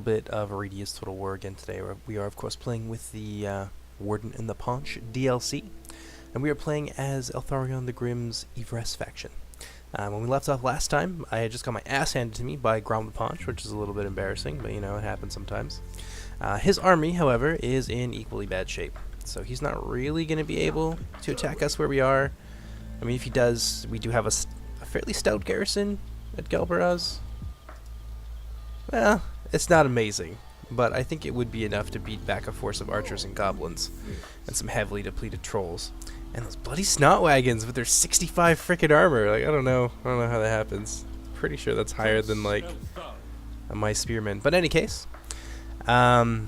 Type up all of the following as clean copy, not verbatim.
Bit of Radious Total War again today. We are of course playing with the Warden and the Paunch DLC, and we are playing as Eltharion the Grimm's Evress faction. When we left off last time, I had just got my ass handed to me by Grom the Paunch, which is a little bit embarrassing, but you know, it happens sometimes. His army, however, is in equally bad shape, so he's not really going to be able to attack us where we are. I mean, if he does, we do have a fairly stout garrison at Galbaraz. Well, it's not amazing, but I think it would be enough to beat back a force of archers and goblins, and some heavily depleted trolls. And those bloody snot wagons with their 65 frickin' armor. Like, I don't know how that happens. Pretty sure that's higher than like my spearmen. But in any case, Henry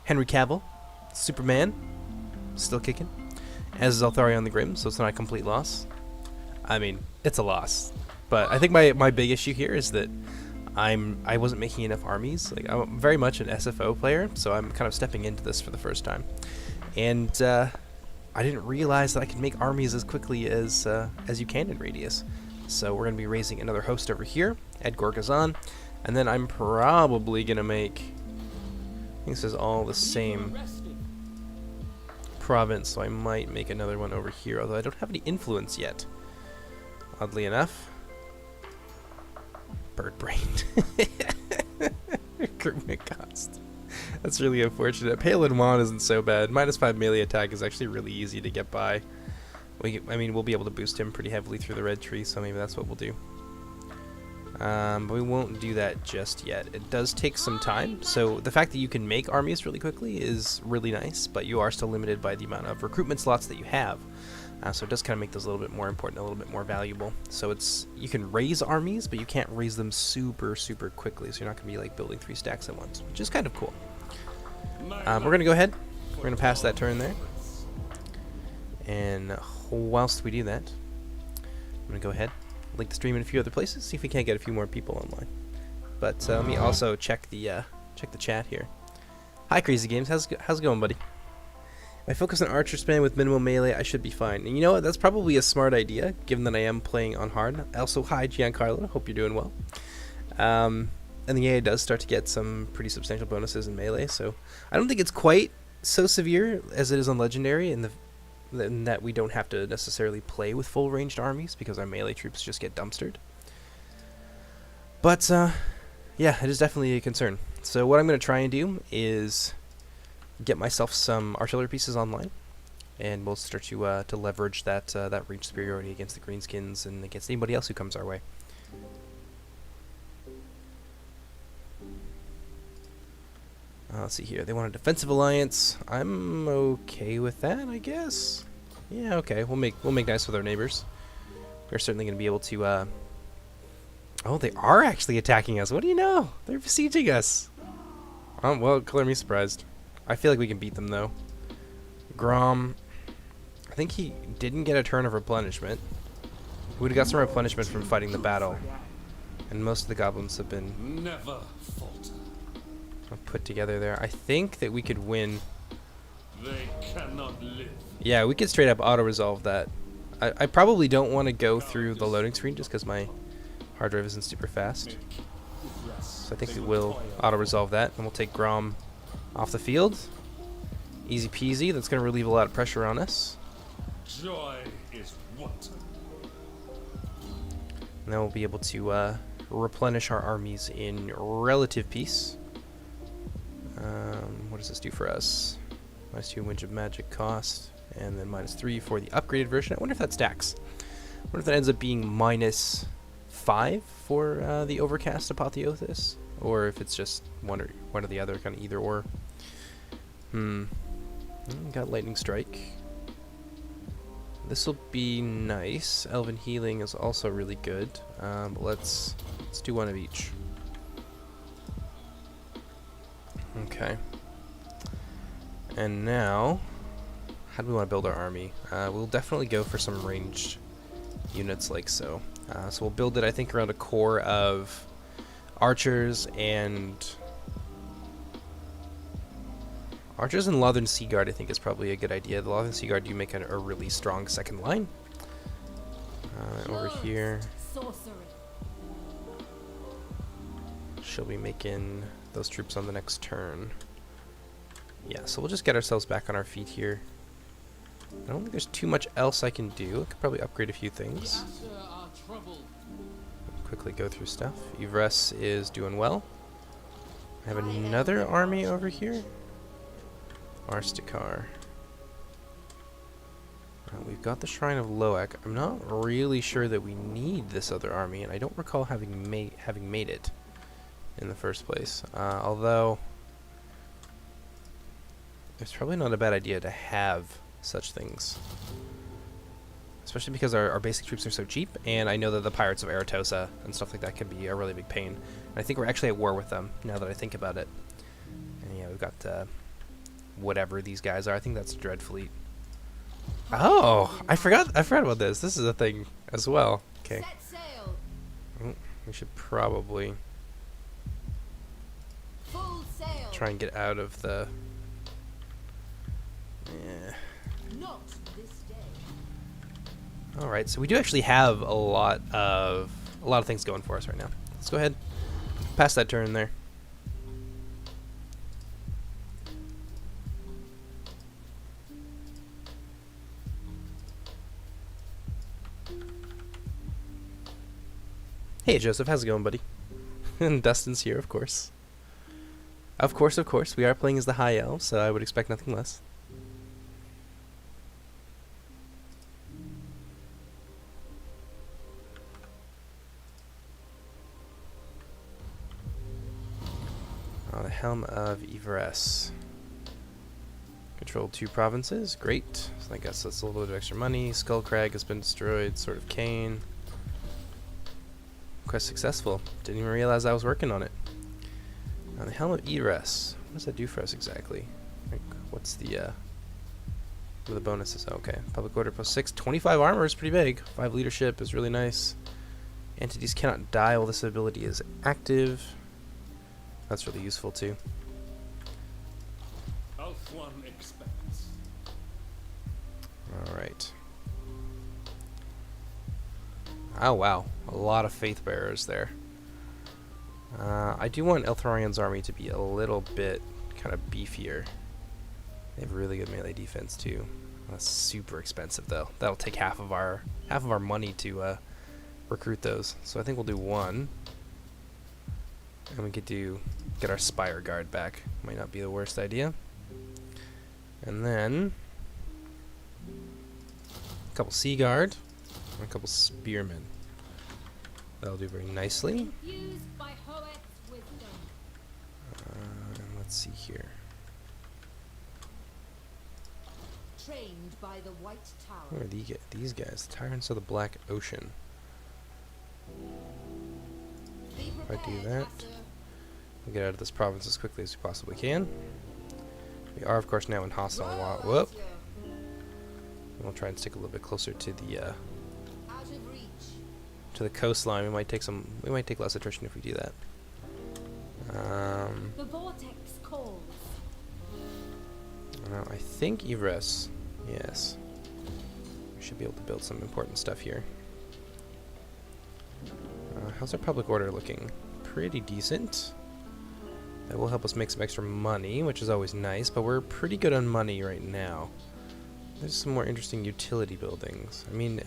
Cavill, Superman, still kicking, as is Eltharion the Grim, so it's not a complete loss. I mean, it's a loss, but I think my big issue here is that I wasn't making enough armies. Like, I'm very much an SFO player, so I'm kind of stepping into this for the first time, and I didn't realize that I could make armies as quickly as you can in Radious. So we're gonna be raising another host over here at Gorgazan, and then I'm probably gonna make, I think this is all the same province, so I might make another one over here, although I don't have any influence yet, oddly enough. Bird brained. Recruitment cost. That's really unfortunate. Palin Juan isn't so bad. -5 melee attack is actually really easy to get by. I mean, we'll be able to boost him pretty heavily through the red tree, so maybe that's what we'll do. But we won't do that just yet. It does take some time, so the fact that you can make armies really quickly is really nice, but you are still limited by the amount of recruitment slots that you have. So it does kind of make those a little bit more important, a little bit more valuable. So you can raise armies, but you can't raise them super quickly, so you're not going to be like building 3 stacks at once, which is kind of cool. We're going to go ahead. We're going to pass that turn there. And whilst we do that, I'm going to go ahead, link the stream in a few other places, see if we can't get a few more people online. But let me also check the chat here. Hi, Crazy Games. How's it going, buddy? If I focus on archer spam with minimal melee, I should be fine. And you know what? That's probably a smart idea, given that I am playing on hard. Also, hi, Giancarlo. Hope you're doing well. And the AI does start to get some pretty substantial bonuses in melee, so I don't think it's quite so severe as it is on Legendary, in that we don't have to necessarily play with full ranged armies, because our melee troops just get dumpstered. But, yeah, it is definitely a concern. So what I'm going to try and do is get myself some artillery pieces online, and we'll start to leverage that range superiority against the greenskins and against anybody else who comes our way. Let's see here. They want a defensive alliance. I'm okay with that, I guess. Yeah, okay. We'll make nice with our neighbors. We're certainly going to be able to. Oh, they are actually attacking us. What do you know? They're besieging us. Well, color me surprised. I feel like we can beat them, though. Grom, I think he didn't get a turn of replenishment. We would have got some replenishment from fighting the battle. And most of the goblins have been never falter. Put together there. I think that we could win. They cannot live. Yeah, we could straight up auto-resolve that. I probably don't want to go through the loading screen just because my hard drive isn't super fast. So I think we will auto-resolve that, and we'll take Grom off the field. Easy peasy. That's going to relieve a lot of pressure on us. Joy is what? And then we'll be able to replenish our armies in relative peace. What does this do for us? -2 Winch of Magic cost, and then -3 for the upgraded version. I wonder if that stacks. I wonder if that ends up being -5 for the Overcast Apotheosis, or if it's just one or the other, kind of either or. Got Lightning Strike. This will be nice. Elven Healing is also really good. But let's do one of each. Okay. And now, how do we want to build our army? We'll definitely go for some ranged units like so. So we'll build it, I think, around a core of archers and Lothern Sea Guard. I think is probably a good idea. The Lothern Sea Guard do make a really strong second line. Over here. she'll be making those troops on the next turn. Yeah, so we'll just get ourselves back on our feet here. I don't think there's too much else I can do. I could probably upgrade a few things. Quickly go through stuff. Yvresse is doing well. I have another army over here. Arstikar. We've got the Shrine of Loak. I'm not really sure that we need this other army, and I don't recall having made it in the first place. Although it's probably not a bad idea to have such things, especially because our basic troops are so cheap, and I know that the Pirates of Eratosa and stuff like that can be a really big pain. And I think we're actually at war with them now that I think about it. And yeah, we've got whatever these guys are. I think that's Dread Fleet. Oh, I forgot about this. This is a thing as well. Okay. Oh, we should probably try and get out of the. All right, so we do actually have a lot of things going for us right now. Let's go ahead, pass that turn there. Hey Joseph, how's it going, buddy? And Dustin's here, of course. Of course, we are playing as the High Elves, so I would expect nothing less. The Helm of Yvresse. Controlled 2 provinces, great. So I guess that's a little bit of extra money. Skullcrag has been destroyed, Sword of Cain. Quest successful. Didn't even realize I was working on it. The Helm of Yvresse. What does that do for us exactly? Like, what's the what are the bonuses? Okay. Public order +6. 25 armor is pretty big. 5 leadership is really nice. Entities cannot die while this ability is active. That's really useful too. Alright. Oh wow, a lot of Faith Bearers there. I do want Eltharion's army to be a little bit kind of beefier. They have really good melee defense too. That's super expensive though. That'll take half of our money to recruit those. So I think we'll do 1. And we could get our Spire Guard back. Might not be the worst idea. And then a couple Sea Guard and a couple Spearmen. That'll do very nicely. And let's see here. Trained by the White Tower. Who are these guys? Tyrants of the Black Ocean. If I do that, we'll get out of this province as quickly as we possibly can. We are, of course, now in hostile war. Whoop! We'll try and stick a little bit closer to the coastline. We might take less attrition if we do that. The vortex calls. I think Yvresse. Yes. We should be able to build some important stuff here. How's our public order looking? Pretty decent. That will help us make some extra money, which is always nice, but we're pretty good on money right now. There's some more interesting utility buildings. I mean,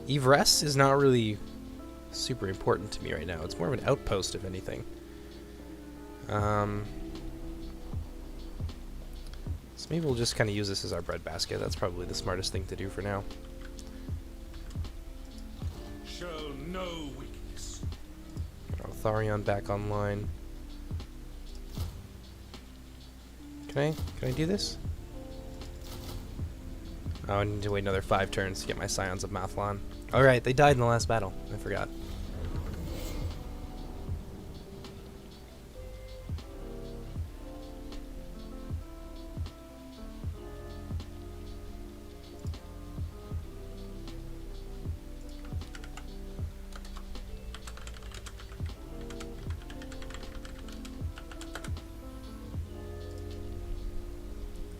Yvresse is not really super important to me right now. It's more of an outpost, if anything. So maybe we'll just kind of use this as our breadbasket. That's probably the smartest thing to do for now. Show no weakness. Tharion back online. Can I do this? Oh, I need to wait another 5 turns to get my Scions of Mathlon. Alright, they died in the last battle. I forgot.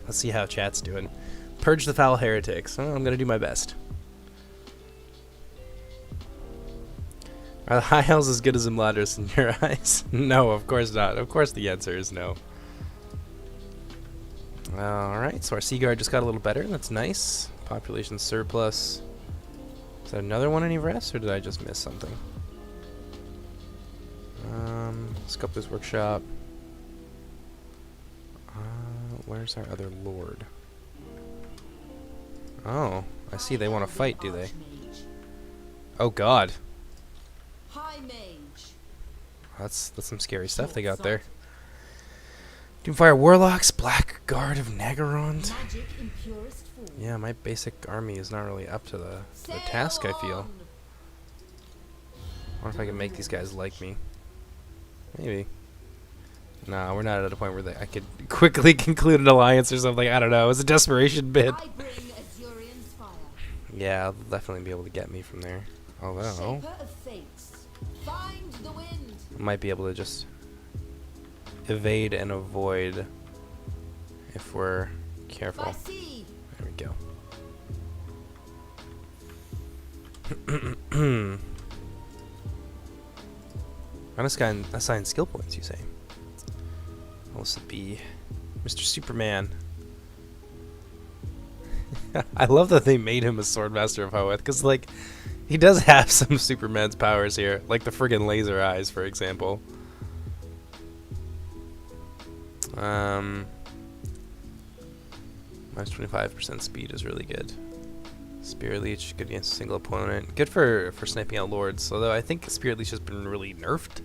Let's see how chat's doing. Purge the foul heretics. Oh, I'm gonna do my best. Are the high elves as good as the Mladris in your eyes? No, of course not. Of course the answer is no. Alright, so our Sea Guard just got a little better. That's nice. Population surplus. Is that another one in Everest, or did I just miss something? Sculptor's Workshop. Where's our other lord? Oh, I see. They want to fight, do they? Oh God. High mage. That's some scary stuff they got there. Doomfire Warlocks, Black Guard of Nagarond. Magic in purest form. Yeah, my basic army is not really up to the task, I feel. I wonder if I can make these guys like me. Maybe. Nah, we're not at a point where I could quickly conclude an alliance or something. I don't know. It's a desperation bid. I bring Azurian's fire. Yeah, they'll definitely be able to get me from there. Although, Shaper of fates. Find the wind. I might be able to just evade and avoid if we're careful. By sea. There we go. Unassign skill points, you say? Will this be Mr. Superman? I love that they made him a Swordmaster of Hoeth, because, like, he does have some Superman's powers here, like the friggin' laser eyes, for example. Minus 25% speed is really good. Spear Leech, good against a single opponent. Good for sniping out lords, although I think Spear Leech has been really nerfed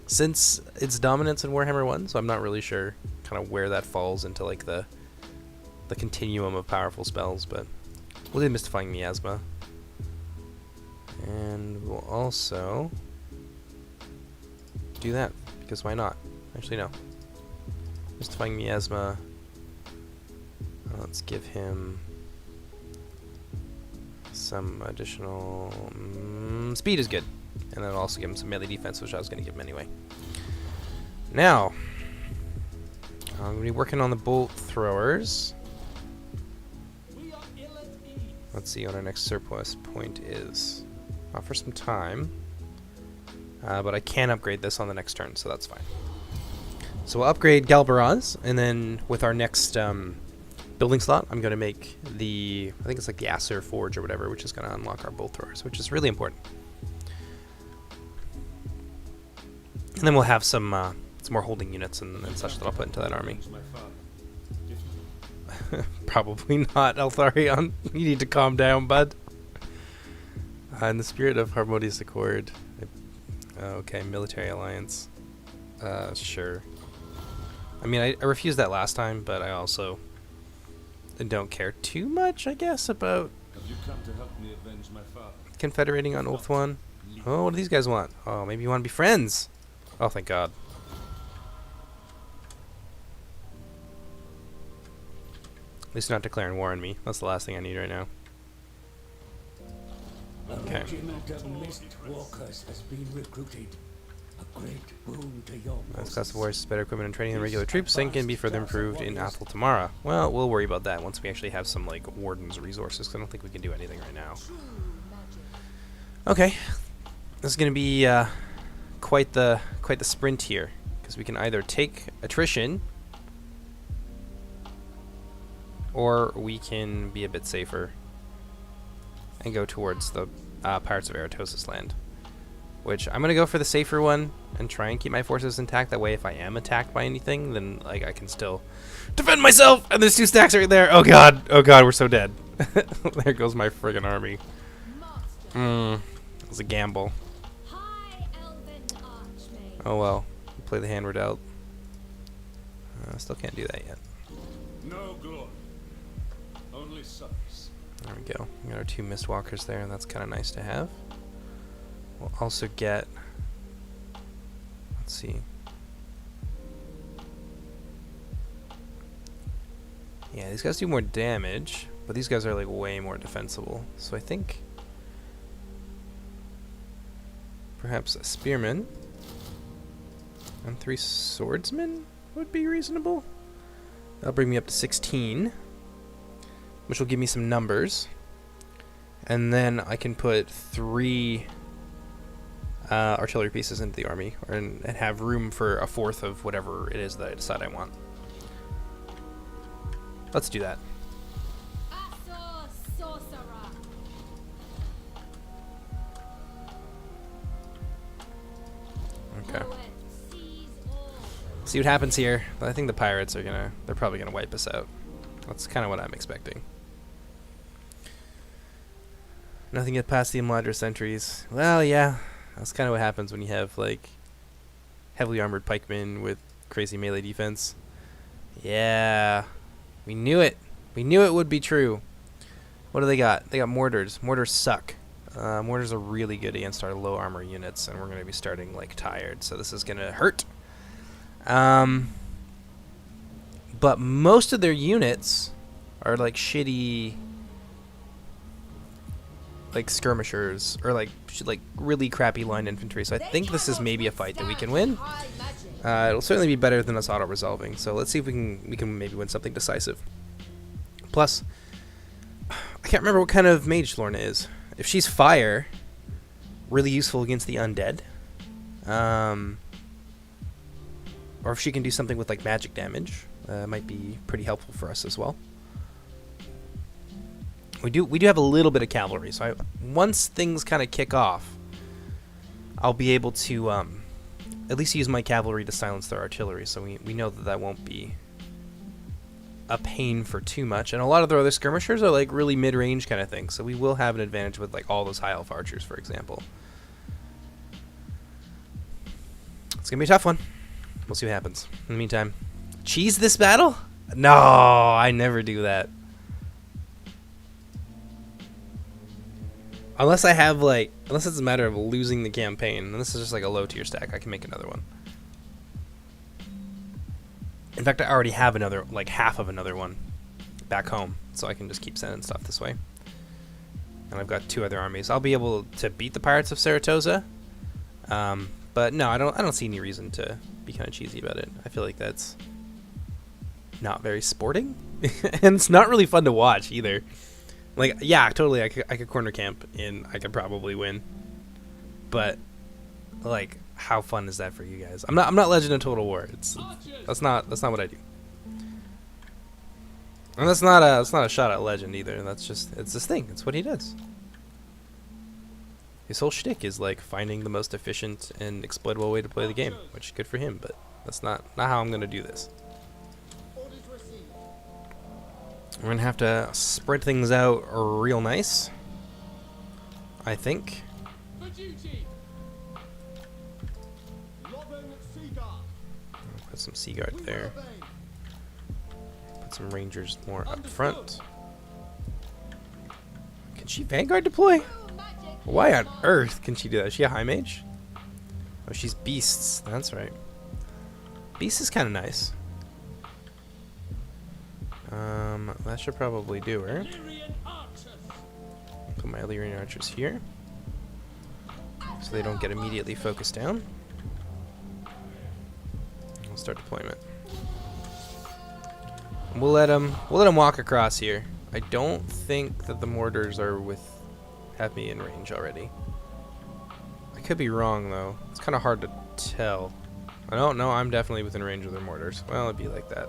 since its dominance in Warhammer 1, so I'm not really sure kind of where that falls into like the continuum of powerful spells, but we'll do Mystifying Miasma. And we'll also do that, because why not? Actually, no. Mystifying Miasma. Let's give him some additional speed is good, and then I'll also give him some melee defense, which I was going to give him anyway. Now, I'm going to be working on the bolt throwers. Let's see what our next surplus point is. Not for some time, but I can upgrade this on the next turn, so that's fine. So we'll upgrade Galbaraz, and then with our next building slot, I'm going to make I think it's like the Acer Forge or whatever, which is going to unlock our bolt throwers, which is really important. And then we'll have some more holding units and such that I'll put into that army. Probably not, Altharion. You need to calm down, bud. In the spirit of Harmonious Accord. Okay, military alliance. Sure. I mean, I refused that last time, but I also don't care too much, I guess, about Have you come to help me avenge my father? confederating on Ulthuan. Oh, what do these guys want? Oh, maybe you want to be friends. Oh, thank God. At least not declaring war on me. That's the last thing I need right now. Okay. A regiment of mist walkers has been recruited. A great boon to your This class of warriors is better equipment and training than regular troops and can be further improved in Athel Tamara. Well, we'll worry about that once we actually have some, like, Warden's resources, because I don't think we can do anything right now. Okay. This is going to be quite the sprint here, because we can either take attrition, or we can be a bit safer and go towards the Pirates of Eratosis land. Which, I'm going to go for the safer one and try and keep my forces intact. That way, if I am attacked by anything, then like I can still defend myself! And there's 2 stacks right there! Oh god! Oh god, we're so dead. There goes my friggin' army. It was a gamble. Oh well. We'll play the hand we're dealt. Still can't do that yet. No glory, only service. There we go. We got our 2 Mistwalkers there, and that's kind of nice to have. We'll also get, let's see. Yeah, these guys do more damage, but these guys are like way more defensible. So I think perhaps a spearman and 3 swordsmen would be reasonable. That'll bring me up to 16, which will give me some numbers. And then I can put 3 artillery pieces into the army, and have room for a fourth of whatever it is that I decide I want. Let's do that. Asso sorcerer. Okay. Poet sees all. See what happens here. I think the pirates are they're probably gonna wipe us out. That's kind of what I'm expecting. Nothing get past the Imladra sentries. Well, yeah, that's kind of what happens when you have like heavily armored pikemen with crazy melee defense. Yeah, we knew it. We knew it would be true. What do they got? They got mortars. Mortars suck. Mortars are really good against our low armor units, and we're going to be starting like tired, so this is going to hurt. But most of their units are like shitty, like skirmishers, or like really crappy line infantry. So I think this is maybe a fight that we can win. High magic. It'll certainly be better than us auto resolving. So let's see if we can maybe win something decisive. Plus, I can't remember what kind of mage Lorna is. If she's fire, really useful against the undead. Or if she can do something with like magic damage, might be pretty helpful for us as well. We do have a little bit of cavalry, so once things kind of kick off, I'll be able to at least use my cavalry to silence their artillery, so we know that won't be a pain for too much. And a lot of their other skirmishers are like really mid-range kind of things, so we will have an advantage with like all those high elf archers, for example. It's gonna be a tough one. We'll see what happens. In the meantime, cheese this battle? No, I never do that. Unless I have unless it's a matter of losing the campaign, and this is just like a low tier stack, I can make another one. In fact, I already have another, like half of another one back home, so I can just keep sending stuff this way. And I've got 2 other armies. I'll be able to beat the Pirates of Saratoga, but no, I don't see any reason to be kind of cheesy about it. I feel like that's not very sporting, and it's not really fun to watch either. Like, yeah, totally, I could corner camp and I could probably win. But like, how fun is that for you guys? I'm not Legend of Total War. That's not what I do. And that's not a shot at Legend either. That's just, it's this thing. It's what he does. His whole shtick is like finding the most efficient and exploitable way to play the game, which is good for him, but that's not how I'm gonna do this. We're gonna have to spread things out real nice, I think. Put some Sea Guard there. Put some Rangers more up front. Can she Vanguard deploy? Why on earth can she do that? Is she a high mage? Oh, she's beasts. That's right. Beast is kind of nice. That should probably do her. Put my Illyrian archers here, so they don't get immediately focused down. We'll start deployment. And we'll let them walk across here. I don't think that the mortars have me in range already. I could be wrong though. It's kind of hard to tell. I don't know. I'm definitely within range of their mortars. Well, it'd be like that.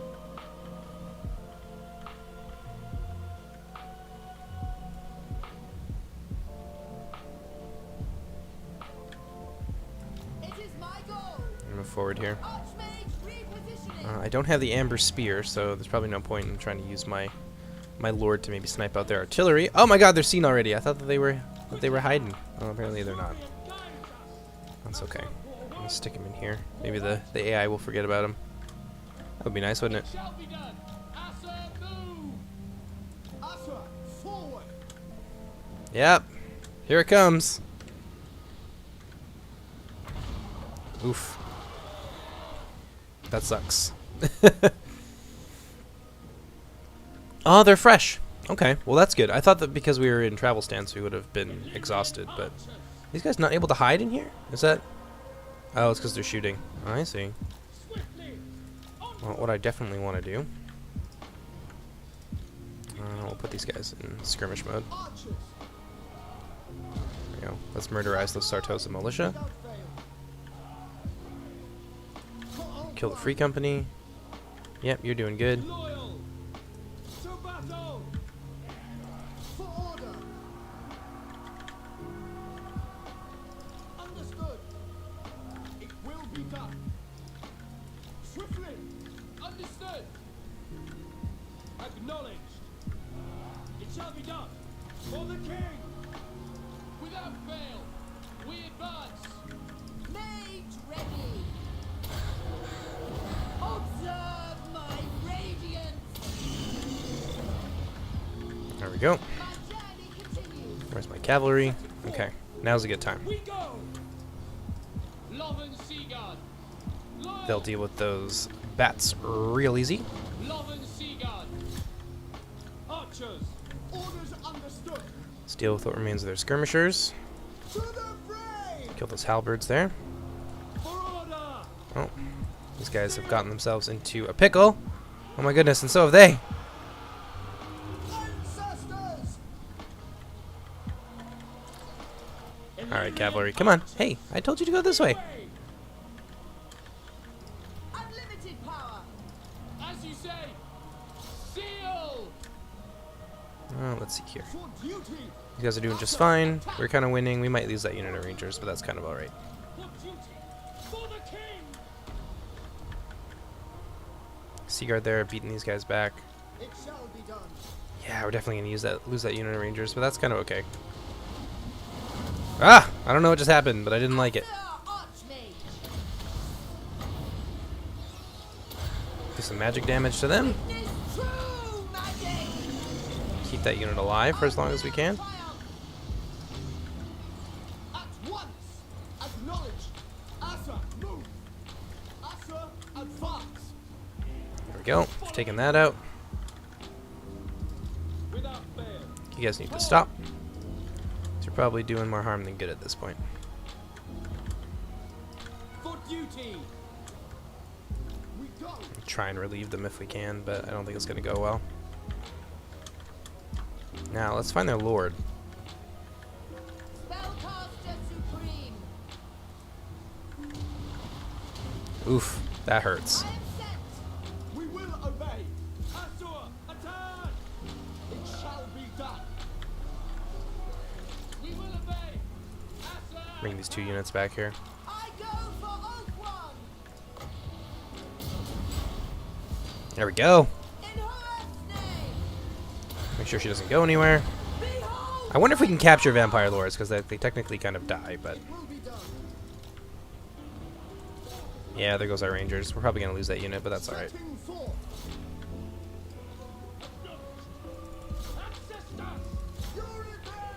Forward here. I don't have the amber spear, so there's probably no point in trying to use my lord to maybe snipe out their artillery. Oh my god, they're seen already. I thought that they were hiding. Oh, apparently they're not. That's okay. I'm gonna stick him in here. Maybe the AI will forget about him. That would be nice, wouldn't it? Yep. Here it comes. Oof. That sucks. Oh, they're fresh. Okay, well that's good. I thought that because we were in travel stance we would have been exhausted, but these guys not able to hide in here? Is that? Oh, it's because they're shooting. Oh, I see. Well, what I definitely want to do, we'll put these guys in skirmish mode. There we go. Let's murderize the Sartosa militia. Kill the free company. Yep, you're doing good. Loyal to battle. For order. Understood. It will be done. Swiftly. Understood. Acknowledged. It shall be done. For the king. Without fail, we advance. Mage ready. Observe my radiance. There we go. My journey continues. Where's my cavalry? Okay, now's a good time. We go. Loven Seaguard. Loyal. They'll deal with those bats real easy. Loven Seaguard. Archers. Orders understood. Let's deal with what remains of their skirmishers. To the fray. Kill those halberds there. For order. Oh, these guys have gotten themselves into a pickle. Oh my goodness, and so have they. Ancestors. Alright, cavalry, come on. Hey, I told you to go this way. Unlimited power. As you say. Seal. Let's see here. For duty. You guys are doing just fine. We're kind of winning. We might lose that unit of rangers, but that's kind of alright. For duty. For the king. Seaguard there, beating these guys back. It shall be done. Yeah, we're definitely gonna lose that unit of rangers, but that's kind of okay. Ah! I don't know what just happened, but I didn't like it. Sir Archmage. Do some magic damage to them. This true magic. Keep that unit alive for as long as we can. Triumph. At once. Acknowledge. Asa, move. Asa, advance. There we go. Taking that out. Without fail. You guys need to stop. You're probably doing more harm than good at this point. For duty. We go. Try and relieve them if we can, but I don't think it's going to go well. Now, let's find their lord. Spellcaster supreme. Oof, that hurts. I am sent. We will obey. Asur, attack. It shall be done. We will obey. Asur. Bring these 2 units back here. I go for Oath One. There we go. In Horus' name. Make sure she doesn't go anywhere. Behold. I wonder if we can capture vampire lords, because they technically kind of die, but... It will be done. Yeah, there goes our rangers. We're probably going to lose that unit, but that's alright. Setting forth. Ancestors. You're in there.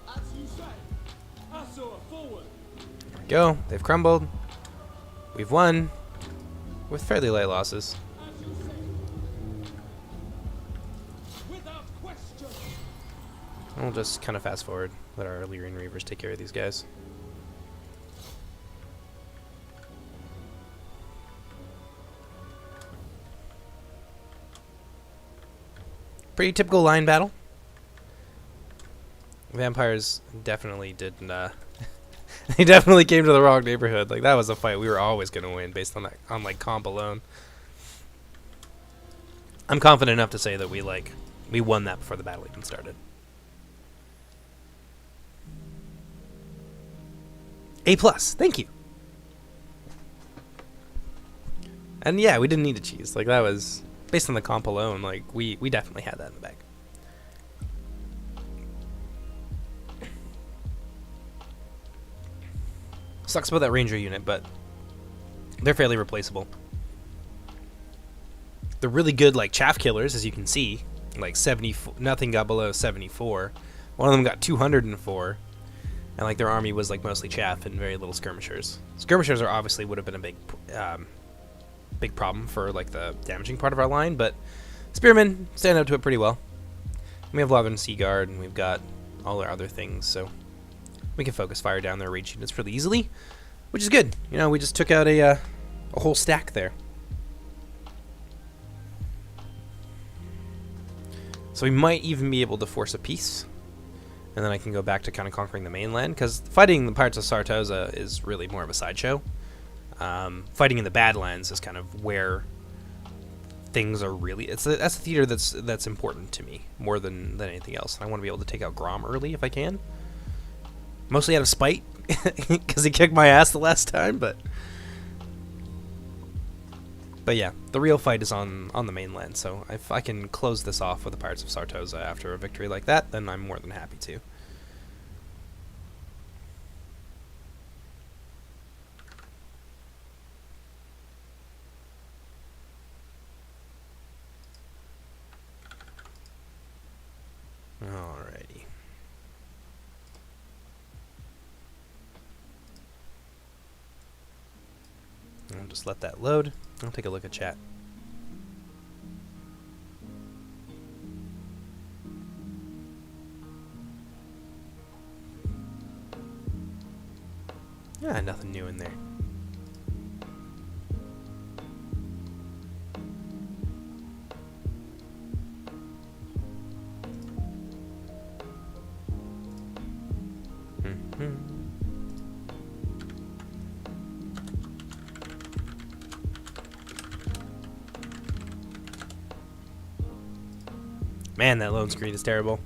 As you say. Asur, forward. There we go. They've crumbled. We've won. With fairly light losses. As you say. Without question. We'll just kind of fast forward. Let our Illyrian Reavers take care of these guys. Pretty typical line battle. Vampires definitely didn't, they definitely came to the wrong neighborhood. Like, that was a fight we were always going to win based on that, on, like, comp alone. I'm confident enough to say that we won that before the battle even started. A+, thank you. And yeah, we didn't need to cheese. Like, that was, based on the comp alone, like, we definitely had that in the bag. Sucks about that ranger unit, but they're fairly replaceable. They're really good, like, chaff killers, as you can see. Like, 74, nothing got below 74. One of them got 204. And, like, their army was, like, mostly chaff and very little skirmishers. Skirmishers are obviously would have been a big problem for, like, the damaging part of our line, but spearmen stand up to it pretty well. We have Loven Seaguard, and we've got all our other things, so we can focus fire down their rage units fairly easily, which is good. You know, we just took out a whole stack there. So we might even be able to force a peace, and then I can go back to kind of conquering the mainland, because fighting the Pirates of Sartosa is really more of a sideshow. Fighting in the Badlands is kind of where things are really. That's a theater that's important to me more than anything else. I want to be able to take out Grom early if I can. Mostly out of spite, because he kicked my ass the last time, but yeah, the real fight is on the mainland. So if I can close this off with the Pirates of Sartosa after a victory like that, then I'm more than happy to. Alrighty. I'll just let that load. I'll take a look at chat. Yeah, nothing new in there. Man, that load screen is terrible.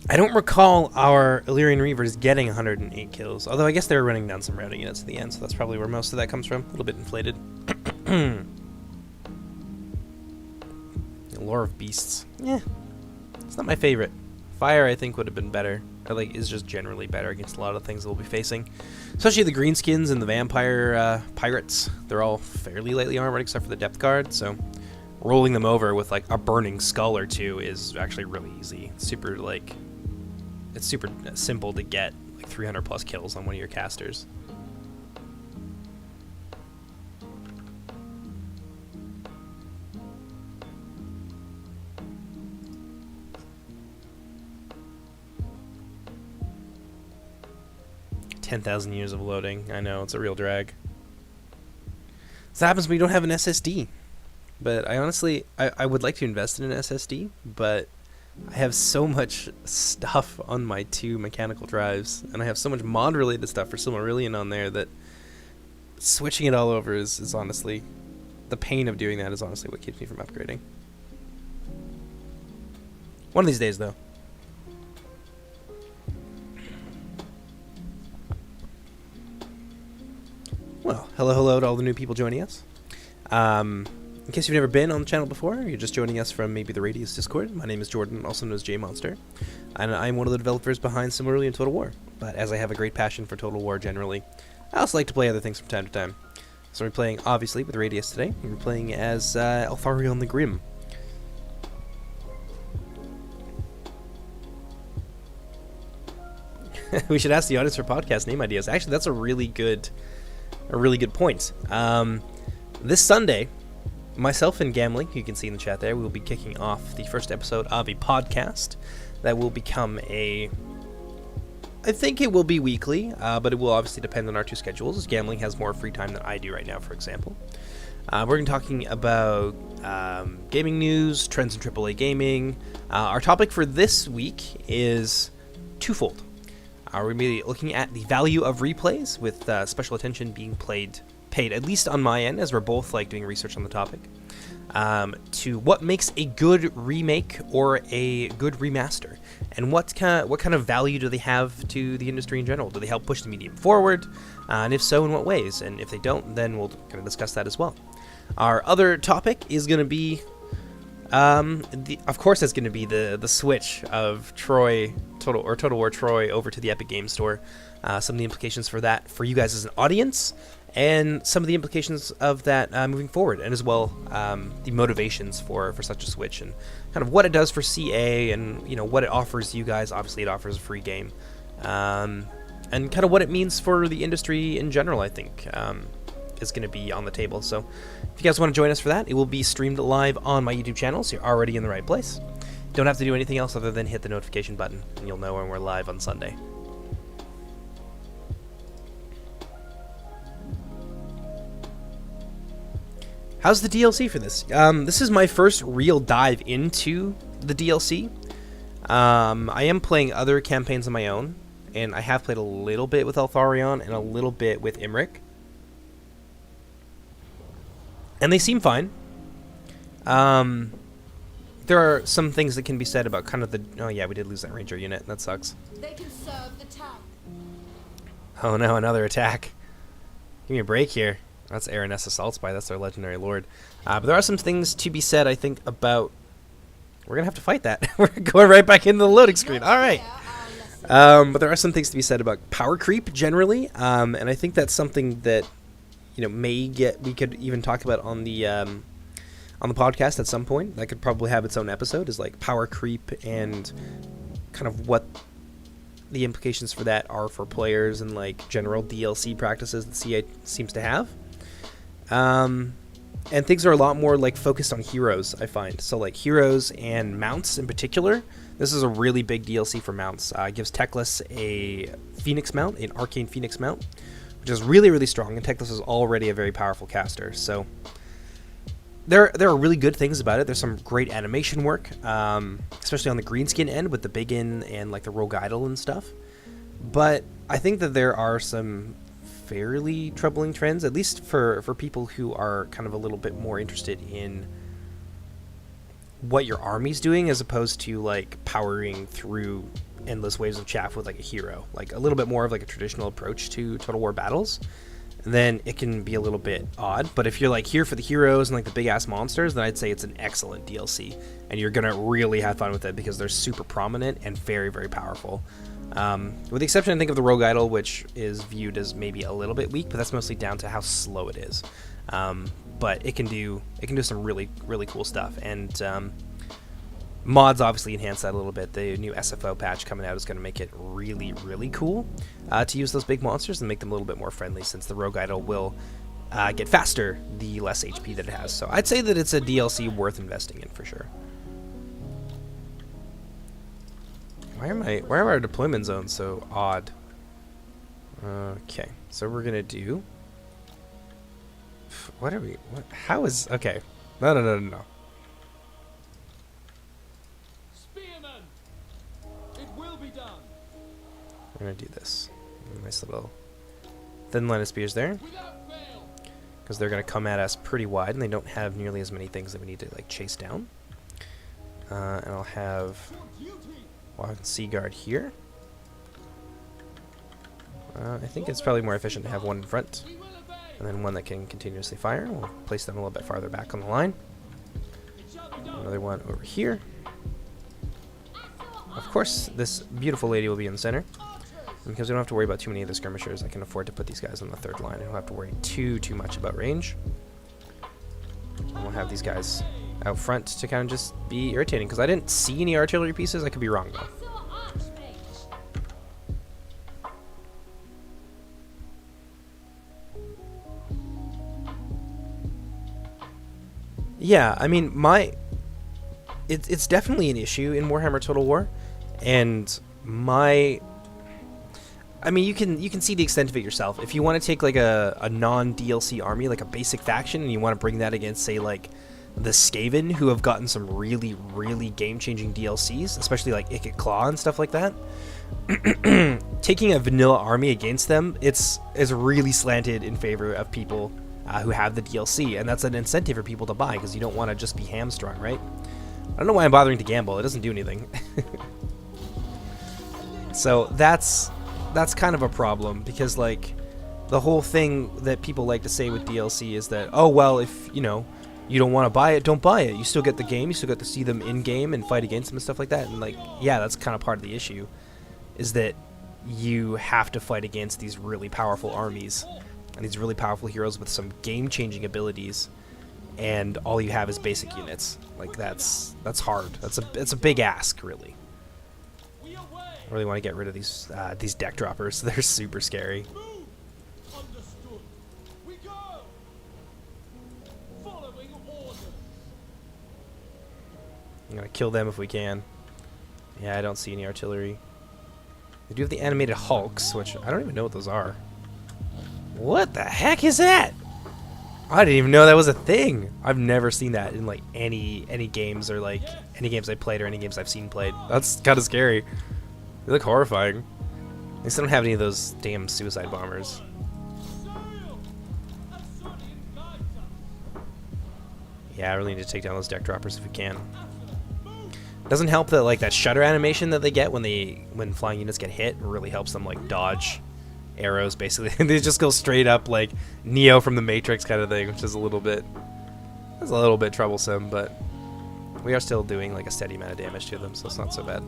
I don't recall our Illyrian Reavers getting 108 kills, although I guess they were running down some routing units at the end, so that's probably where most of that comes from. A little bit inflated. Lore of Beasts. Yeah, it's not my favorite. Fire, I think, would have been better. Or, like, is just generally better against a lot of things that we'll be facing. Especially the Greenskins and the Vampire Pirates. They're all fairly lightly armored except for the Depth Guard, so rolling them over with, like, a burning skull or two is actually really easy. It's super, like, it's super simple to get, like, 300 plus kills on one of your casters. $10,000 years of loading. I know, it's a real drag. This happens when you don't have an SSD. But I honestly, I would like to invest in an SSD, but I have so much stuff on my 2 mechanical drives, and I have so much mod-related stuff for Silmarillion on there that switching it all over is honestly, the pain of doing that is honestly what keeps me from upgrading. One of these days, though. Well, hello to all the new people joining us. In case you've never been on the channel before, or you're just joining us from maybe the Radious Discord, my name is Jordan, also known as JMonster, and I'm one of the developers behind Silmarillion Total War. But as I have a great passion for Total War generally, I also like to play other things from time to time. So we're playing, obviously, with Radious today. We're playing as Eltharion the Grim. We should ask the audience for podcast name ideas. Actually, that's a really good point. This Sunday, myself and Gamling, who you can see in the chat there, we will be kicking off the first episode of a podcast that will become I think it will be weekly, but it will obviously depend on our 2 schedules. Gamling has more free time than I do right now, for example. We're going to be talking about gaming news, trends in AAA gaming. Our topic for this week is twofold. We're going to be looking at the value of replays, with special attention being paid, at least on my end, as we're both like doing research on the topic, to what makes a good remake or a good remaster, and what kind of value do they have to the industry in general? Do they help push the medium forward, and if so, in what ways? And if they don't, then we'll kind of discuss that as well. Our other topic is going to be, of course, it's going to be the switch of Total War Troy over to the Epic Games Store. Some of the implications for that for you guys as an audience, and some of the implications of that moving forward, and as well the motivations for such a switch, and kind of what it does for CA, and what it offers you guys. Obviously, it offers a free game, and kind of what it means for the industry in general. I think is going to be on the table. So if you guys want to join us for that, it will be streamed live on my YouTube channel, so you're already in the right place. Don't have to do anything else other than hit the notification button, and you'll know when we're live on Sunday. How's the DLC for this? This is my first real dive into the DLC. I am playing other campaigns on my own, and I have played a little bit with Eltharion and a little bit with Imric. And they seem fine. There are some things that can be said about kind of the... Oh yeah, we did lose that ranger unit. That sucks. They can serve the tank. Oh no, another attack. Give me a break here. That's Araness Assault Spy. That's our legendary lord. But there are some things to be said, I think, about... We're going to have to fight that. We're going right back into the loading screen. All right. But there are some things to be said about power creep generally. And I think that's something that, you know, we could even talk about on the podcast at some point. That could probably have its own episode, is like power creep and kind of what the implications for that are for players and like general DLC practices that CA seems to have. And things are a lot more like focused on heroes, I find. So like heroes and mounts in particular. This is a really big DLC for mounts. It gives Teclis a Phoenix mount, an Arcane Phoenix mount, which is really, really strong. And Teclis is already a very powerful caster. So there are really good things about it. There's some great animation work, especially on the greenskin end with the Biggin and like the Rogue Idol and stuff. But I think that there are some fairly troubling trends, at least for people who are kind of a little bit more interested in what your army's doing as opposed to like powering through endless waves of chaff with like a hero. Like a little bit more of like a traditional approach to Total War battles. Then it can be a little bit odd. But if you're like here for the heroes and like the big ass monsters, then I'd say it's an excellent DLC, and you're gonna really have fun with it because they're super prominent and very, very powerful. With the exception, I think, of the Rogue Idol, which is viewed as maybe a little bit weak, but that's mostly down to how slow it is. But it can do some really, really cool stuff, and mods obviously enhance that a little bit. The new SFO patch coming out is going to make it really, really cool to use those big monsters and make them a little bit more friendly, since the Rogue Idol will get faster the less HP that it has. So I'd say that it's a DLC worth investing in for sure. Why are our deployment zones so odd? Okay, so we're gonna do... Okay. No. Spearmen! It will be done! We're gonna do this. Nice little thin line of spears there. Without fail! Because they're gonna come at us pretty wide, and they don't have nearly as many things that we need to like chase down. And I'll have... Sea Guard here. I think it's probably more efficient to have one in front, and then one that can continuously fire. We'll place them a little bit farther back on the line. Another one over here. Of course, this beautiful lady will be in the center. And because we don't have to worry about too many of the skirmishers, I can afford to put these guys on the third line. I don't have to worry too much about range. And we'll have these guys out front to kind of just be irritating, because I didn't see any artillery pieces. I could be wrong though. Yeah, I mean, it's definitely an issue in Warhammer Total War, and I mean, you can see the extent of it yourself. If you want to take like a non-DLC army, like a basic faction, and you want to bring that against, say, like the Skaven, who have gotten some really, really game-changing DLCs, especially like Ikit Claw and stuff like that. Taking a vanilla army against them, is really slanted in favor of people who have the DLC, and that's an incentive for people to buy, because you don't want to just be hamstrung, right? I don't know why I'm bothering to gamble. It doesn't do anything. So that's kind of a problem, because like the whole thing that people like to say with DLC is that, oh well, if you don't want to buy it, don't buy it. You still get the game, you still get to see them in game and fight against them and stuff like that. And like, yeah, that's kind of part of the issue, is that you have to fight against these really powerful armies and these really powerful heroes with some game-changing abilities, and all you have is basic units. Like that's hard. It's a big ask, really. I really want to get rid of these deck droppers. They're super scary. Understood. We go. Following orders. I'm gonna kill them if we can. Yeah, I don't see any artillery. They do have the animated hulks, which I don't even know what those are. What the heck is that? I didn't even know that was a thing. I've never seen that in like any games, or like any games I played or any games I've seen played. That's kind of scary. They look horrifying. At least I don't have any of those damn suicide bombers. Yeah, I really need to take down those deck droppers if we can. Doesn't help that like that shutter animation that they get when flying units get hit really helps them like dodge arrows basically. They just go straight up like Neo from the Matrix kind of thing, which is a little bit troublesome, but we are still doing like a steady amount of damage to them, so it's not so bad.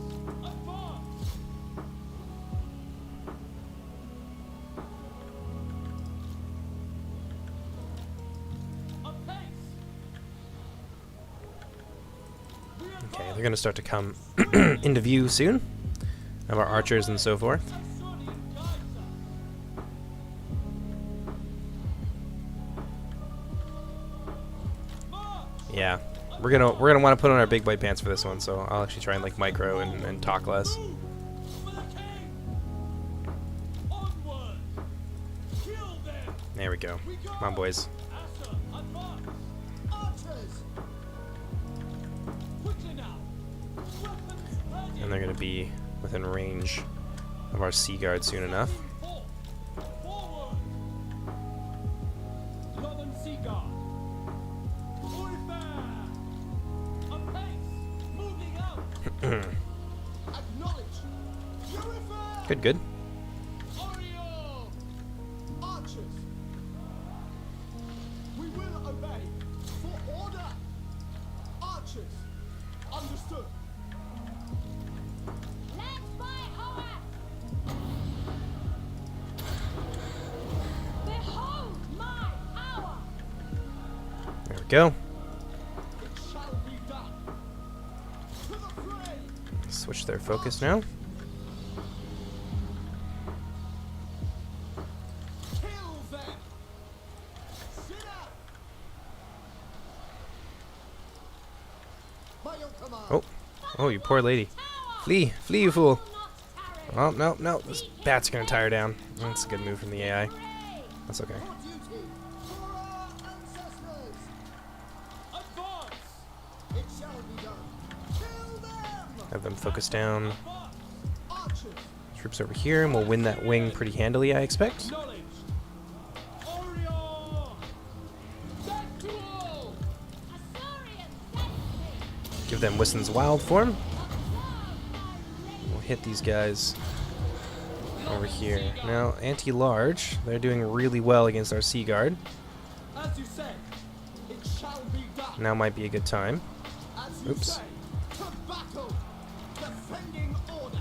Okay, they're gonna start to come into view soon. Have our archers and so forth. Yeah, we're gonna want to put on our big boy pants for this one, so I'll actually try and like micro and talk less. There we go. Come on, boys. And they're gonna be within range of our Sea Guard soon enough. Good, good. Archers, we will obey. For order. Archers, understood. Let's buy Hoa! Behold my power! There we go. It shall be done. To the fray. Switch their focus now. Kill them. Sit out. By your command. Oh, oh, you poor lady. Flee, flee, you fool. Oh, no, no, this bat's gonna tire down. That's a good move from the AI. That's okay. For duty. For our ancestors. Advance. It shall be done. Kill them. Have them focus down. Archers. Troops over here, and we'll win that wing pretty handily, I expect. Acknowledged. Orion. Back to all. Give them Wissen's Wild form. We'll hit these guys over here. Now, anti-large, they're doing really well against our Sea Guard. As you say, it shall be done. Now might be a good time. As you Oops. say, to battle. Defending order.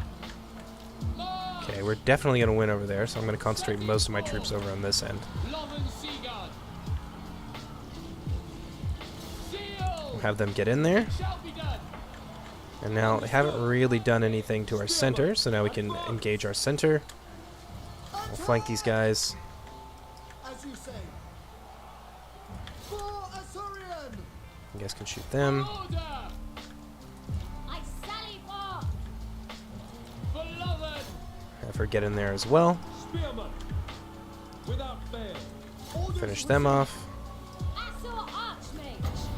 Okay, we're definitely going to win over there, so I'm going to concentrate most of my troops over on this end. Loven Seaguard. We'll Seal. have them get in there. Shall be done. And now they haven't really done anything to our center, so now we can engage our center. We'll flank these guys. As you say. For Azorian. You guys can shoot them. Order. I sally for! For Loven. Have her get in there as well. Spearman. Without fail. Orders Finish them off. Assor Archmage!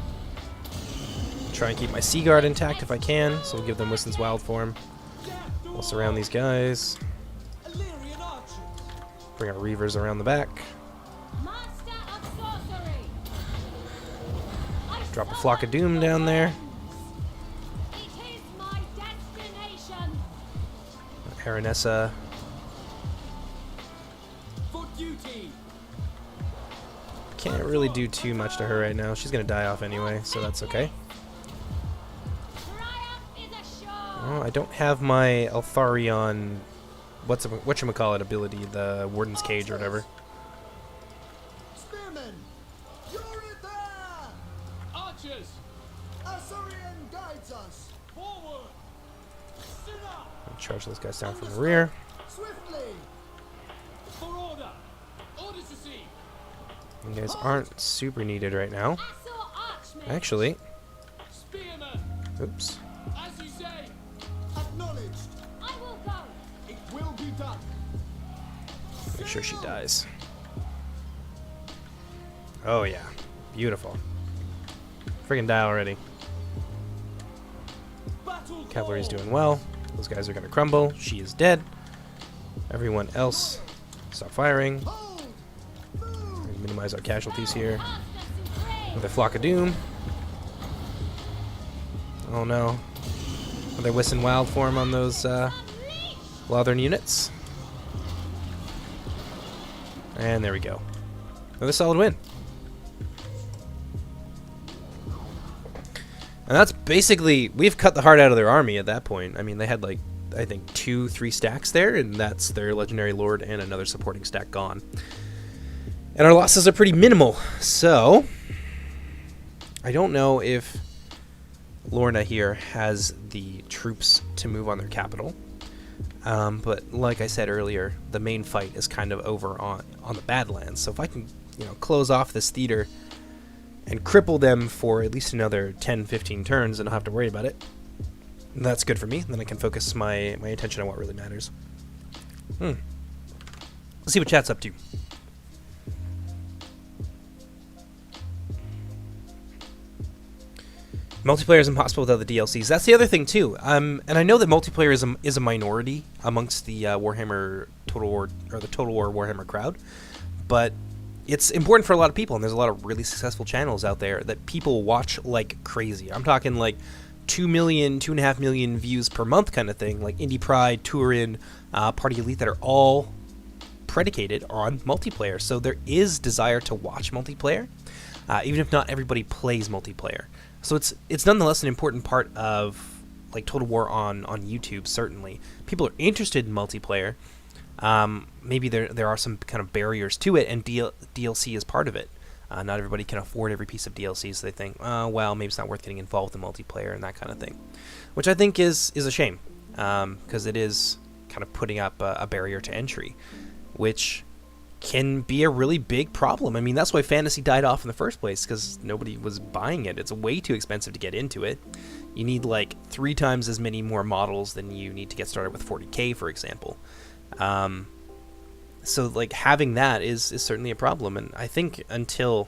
Try and keep my Sea Guard intact if I can, so we'll give them Wissen's Wild form. We'll surround these guys. Illyrian archers. Bring our Reavers around the back. Master of Sorcery! I Drop a Flock of Doom down there. It is my destination! Aranessa. For duty. Can't really do too much to her right now. She's gonna die off anyway, so that's okay. Triumph is assured! Well, I don't have my Altharion, whatchamacallit ability, the Warden's Cage or whatever. Spearmen. You're it there. Archers. Azorian guides us. Forward. Sit up. I'll charge those guys down from the rear. Swiftly. For order. Orders received. You guys aren't super needed right now. Assor Archmage! Actually, Spearman. oops. As you say. Acknowledged. I will go! It will be done. Make sure she dies. Oh yeah, beautiful. Friggin' die already. Battle Cavalry's call. doing well. Those guys are gonna crumble. She is dead. Everyone else, stop firing. Hold! Move! Minimize our casualties here. Master supreme. Another flock of doom. Oh no. Are they whistling wild form on those Northern units? And there we go. Another solid win. And that's basically, we've cut the heart out of their army at that point. I mean, they had like, I think 2-3 stacks there, and that's their legendary lord and another supporting stack gone. And our losses are pretty minimal. So, I don't know if Lorna here has the troops to move on their capital. But like I said earlier, the main fight is kind of over on the Badlands. So if I can, close off this theater and cripple them for at least another 10-15 turns and not have to worry about it, that's good for me. Then I can focus my attention on what really matters. Let's see what chat's up to. Multiplayer is impossible without the DLCs. That's the other thing too. And I know that multiplayer is a minority amongst the Warhammer Total War, or the Total War Warhammer crowd, but it's important for a lot of people, and there's a lot of really successful channels out there that people watch like crazy. I'm talking like 2 million, 2.5 million views per month kind of thing, like Indie Pride, Turin, Party Elite, that are all predicated on multiplayer. So there is desire to watch multiplayer, even if not everybody plays multiplayer. So it's nonetheless an important part of like Total War on YouTube. Certainly, people are interested in multiplayer. Maybe there are some kind of barriers to it, and DLC is part of it. Not everybody can afford every piece of DLC, so they think, oh, well, maybe it's not worth getting involved in multiplayer and that kind of thing, which I think is a shame, because it is kind of putting up a barrier to entry, which can be a really big problem. I mean, that's why Fantasy died off in the first place, because nobody was buying it. It's way too expensive to get into it. You need like 3 times as many more models than you need to get started with 40k, for example. So like having that is certainly a problem, and I think until,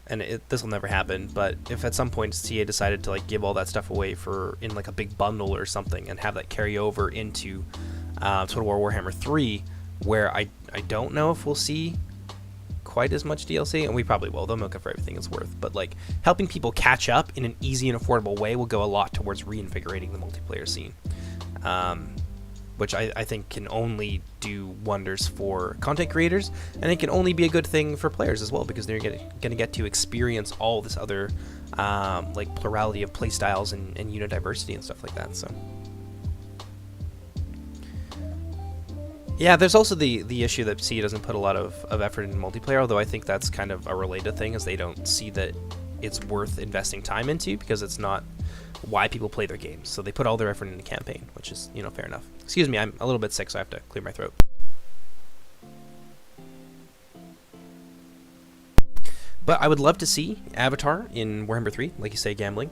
and this will never happen, but if at some point CA decided to like give all that stuff away in like a big bundle or something and have that carry over into Total War Warhammer 3, where I don't know if we'll see quite as much DLC, and we probably will. They'll milk it for everything it's worth, but like helping people catch up in an easy and affordable way will go a lot towards reinvigorating the multiplayer scene, which I think can only do wonders for content creators, and it can only be a good thing for players as well, because they're going to get to experience all this other like plurality of playstyles and unit diversity and stuff like that. So yeah, there's also the issue that CE doesn't put a lot of effort in multiplayer, although I think that's kind of a related thing, as they don't see that it's worth investing time into, because it's not why people play their games. So they put all their effort into campaign, which is, fair enough. Excuse me, I'm a little bit sick, so I have to clear my throat. But I would love to see Avatar in Warhammer 3, like you say, gambling.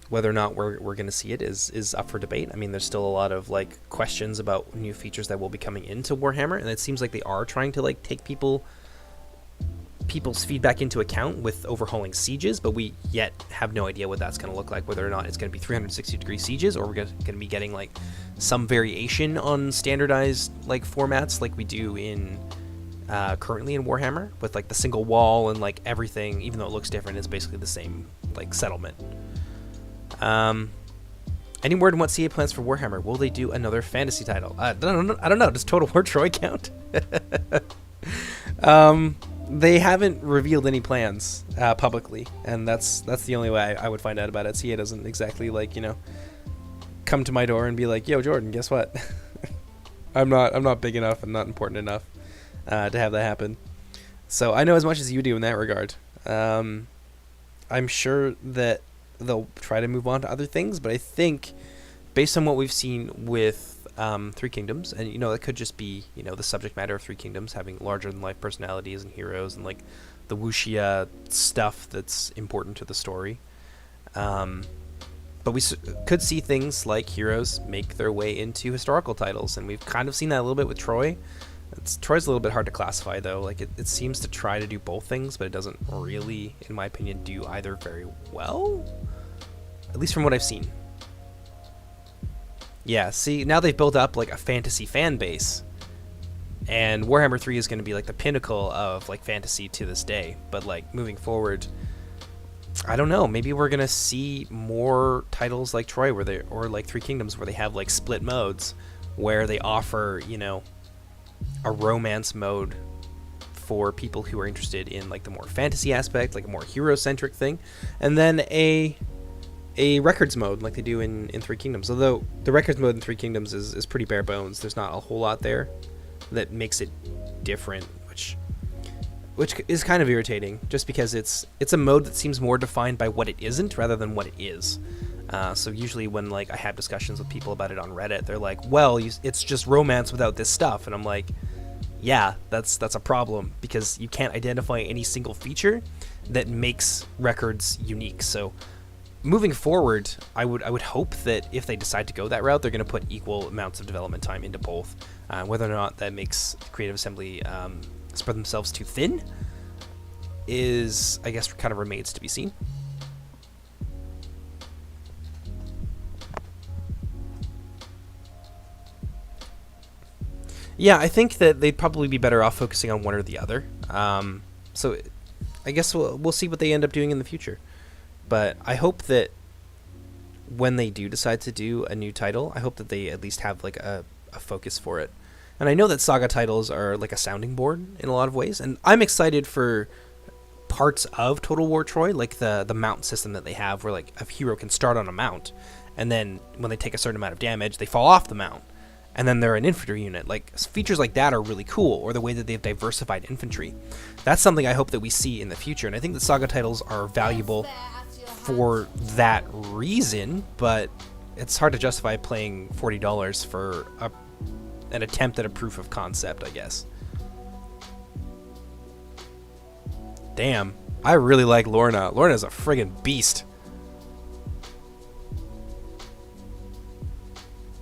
Whether or not we're going to see it is up for debate. I mean, there's still a lot of like questions about new features that will be coming into Warhammer, and it seems like they are trying to like take people's feedback into account with overhauling sieges, but we yet have no idea what that's going to look like, whether or not it's going to be 360-degree sieges, or we're going to be getting like some variation on standardized like formats like we do in currently in Warhammer, with like the single wall and like everything, even though it looks different, it's basically the same like settlement. Any word on what CA plans for Warhammer? Will they do another fantasy title? I don't know. Does Total War Troy count? They haven't revealed any plans publicly, and that's the only way I would find out about it. CA doesn't exactly like come to my door and be like, "Yo, Jordan, guess what? I'm not big enough and not important enough to have that happen." So I know as much as you do in that regard. I'm sure that they'll try to move on to other things, but I think based on what we've seen with Three Kingdoms, and that could just be the subject matter of Three Kingdoms having larger than life personalities and heroes and like the wuxia stuff that's important to the story, but we could see things like heroes make their way into historical titles, and we've kind of seen that a little bit with Troy. Troy's a little bit hard to classify though. Like it seems to try to do both things, but it doesn't really, in my opinion, do either very well, at least from what I've seen. Yeah, see, now they've built up like a fantasy fan base. And Warhammer 3 is going to be like the pinnacle of like fantasy to this day. But like moving forward, I don't know, maybe we're going to see more titles like Troy where they, or like Three Kingdoms where they have like split modes where they offer, you know, a romance mode for people who are interested in like the more fantasy aspect, like a more hero-centric thing, and then a records mode like they do in Three Kingdoms. Although the records mode in Three Kingdoms is pretty bare bones. There's not a whole lot there that makes it different, which is kind of irritating, just because it's a mode that seems more defined by what it isn't rather than what it is. So usually when like I have discussions with people about it on Reddit, they're like, well, it's just romance without this stuff, and I'm like, yeah, that's a problem, because you can't identify any single feature that makes records unique. So moving forward, I would hope that if they decide to go that route, they're going to put equal amounts of development time into both. Whether or not that makes Creative Assembly spread themselves too thin is, I guess, kind of remains to be seen. Yeah, I think that they'd probably be better off focusing on one or the other. So I guess we'll see what they end up doing in the future. But I hope that when they do decide to do a new title, I hope that they at least have like a focus for it. And I know that Saga titles are like a sounding board in a lot of ways, and I'm excited for parts of Total War Troy, like the mount system that they have, where like a hero can start on a mount, and then when they take a certain amount of damage, they fall off the mount, and then they're an infantry unit. Like features like that are really cool, or the way that they've diversified infantry. That's something I hope that we see in the future, and I think that Saga titles are valuable for that reason, but it's hard to justify paying $40 for an attempt at a proof of concept, I guess. Damn, I really like Lorna. Lorna's a friggin' beast.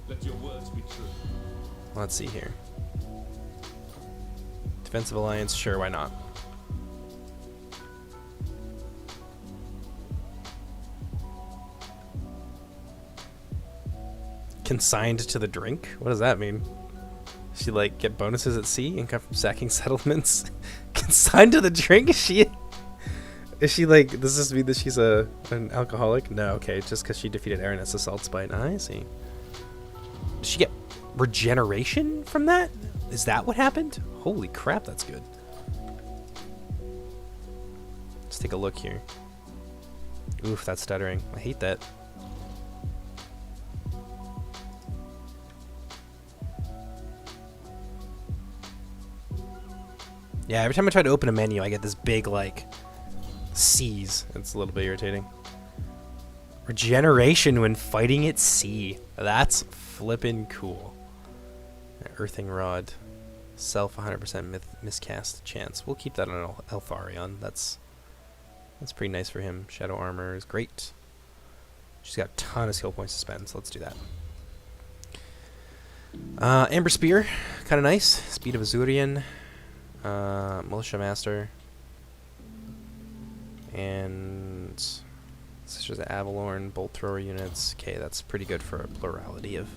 Let your words be true. Let's see here. Defensive alliance, sure, why not? Consigned to the drink? What does that mean? She like get bonuses at sea, income from sacking settlements. Consigned to the drink? Is she like, does this mean that she's an alcoholic? No, okay, just because she defeated Araneth's assault spite. I see. Does she get regeneration from that? Is that what happened? Holy crap, that's good. Let's take a look here. Oof, that's stuttering. I hate that. Yeah, every time I try to open a menu, I get this big, like, C's. It's a little bit irritating. Regeneration when fighting at sea. That's flippin' cool. Earthing Rod. Self 100% miscast chance. We'll keep that on Eltharion. That's pretty nice for him. Shadow Armor is great. She's got a ton of skill points to spend, so let's do that. Amber Spear. Kind of nice. Speed of Azurian. Militia Master, and Sisters of Avalorn, Bolt Thrower units. Okay, that's pretty good for a plurality of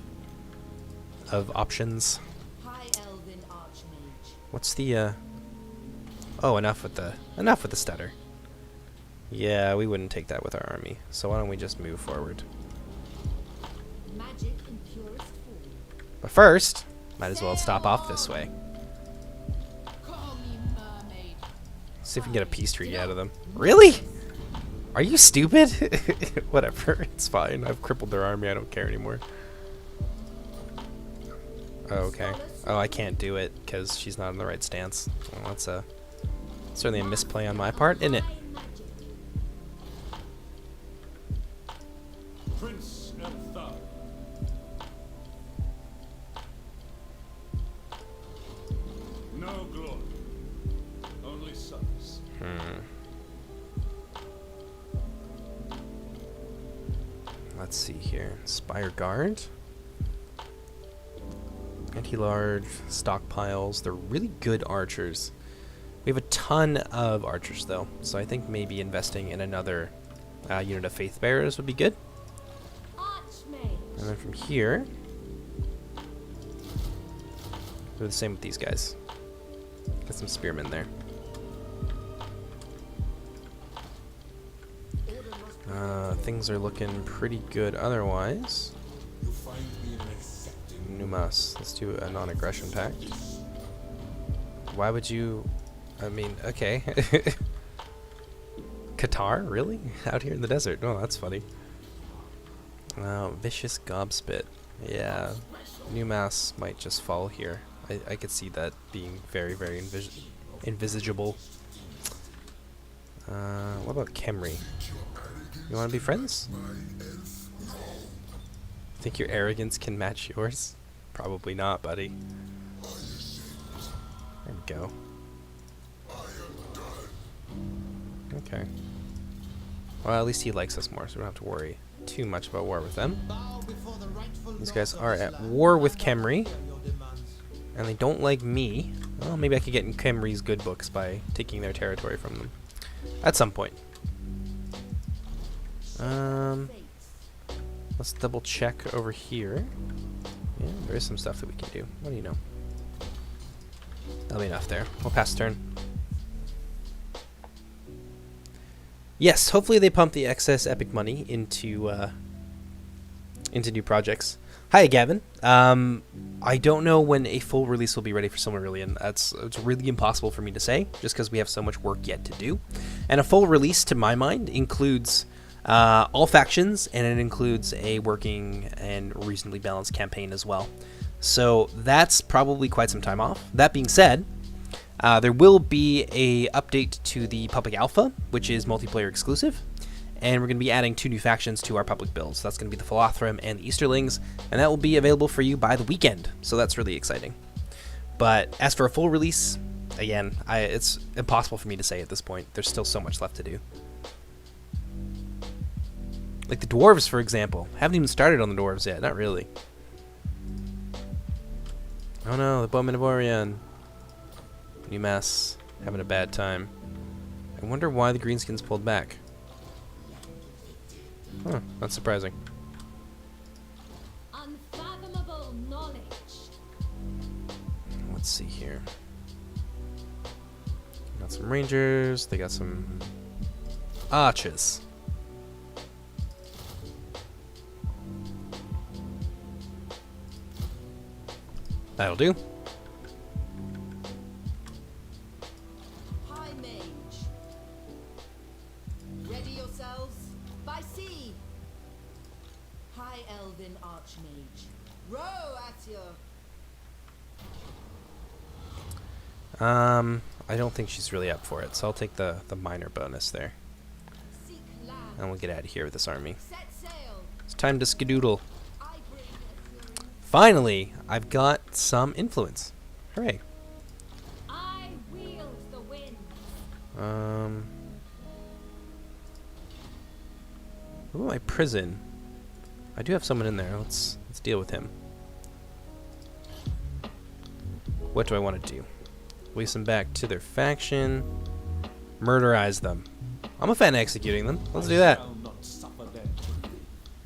options. High Elven Archmage. What's the oh, enough with the stutter. Yeah, we wouldn't take that with our army, so why don't we just move forward? Magic in purest form. But first, might as well stop off this way. Call me mermaid. See if we can get a peace treaty out of them. Really? Are you stupid? Whatever, it's fine. I've crippled their army. I don't care anymore. Oh, okay. Oh, I can't do it because she's not in the right stance. Well, that's certainly a misplay on my part, isn't it? Prince Elthar. No glory, only service. Let's see here. Spire Guard. Anti-large, stockpiles. They're really good archers. We have a ton of archers, though, so I think maybe investing in another unit of Faith Bearers would be good. Archmage. And then from here, Do the same with these guys. Get some spearmen there. Things are looking pretty good otherwise. Numas. Let's do a non-aggression pact. Why would you... I mean, okay. Qatar? Really? Out here in the desert? Oh, that's funny. Vicious Gobspit. Yeah. Numas might just fall here. I could see that being very, very envisageable. What about Kemri? You want to be friends? Think your arrogance can match yours? Probably not, buddy. There we go. Okay. Well, at least he likes us more, so we don't have to worry too much about war with them. These guys are at war with Kemri, and they don't like me. Well, maybe I could get in Kemri's good books by taking their territory from them. At some point. Let's double check over here. Yeah, there is some stuff that we can do. What do you know? That'll be enough there. We'll pass turn. Yes, hopefully they pump the excess epic money into new projects. Hi, Gavin. I don't know when a full release will be ready for Silmarillion. It's really impossible for me to say, just because we have so much work yet to do. And a full release, to my mind, includes all factions, and it includes a working and reasonably balanced campaign as well. So that's probably quite some time off. That being said, there will be a update to the public alpha, which is multiplayer exclusive, and we're going to be adding 2 new factions to our public builds. That's going to be the Philothrim and the Easterlings, and that will be available for you by the weekend. So that's really exciting. But as for a full release, again, it's impossible for me to say at this point. There's still so much left to do. Like the dwarves, for example. Haven't even started on the dwarves yet. Not really. Oh no, the Bowmen of Orion. UMass having a bad time. I wonder why the Greenskins pulled back. Huh, that's surprising. Unfathomable knowledge. Let's see here. Got some rangers. They got some archers. That'll do. High mage. Ready yourselves. By sea. High elven archmage. Row at you. I don't think she's really up for it, so I'll take the minor bonus there. Seek land. And we'll get out of here with this army. Set sail. It's time to skedoodle. I bring a fury. Finally, I've got some influence. Hooray. I wield the wind. What about my prison? I do have someone in there. Let's deal with him. What do I want to do? Release them back to their faction. Murderize them. I'm a fan of executing them. Let's do that. There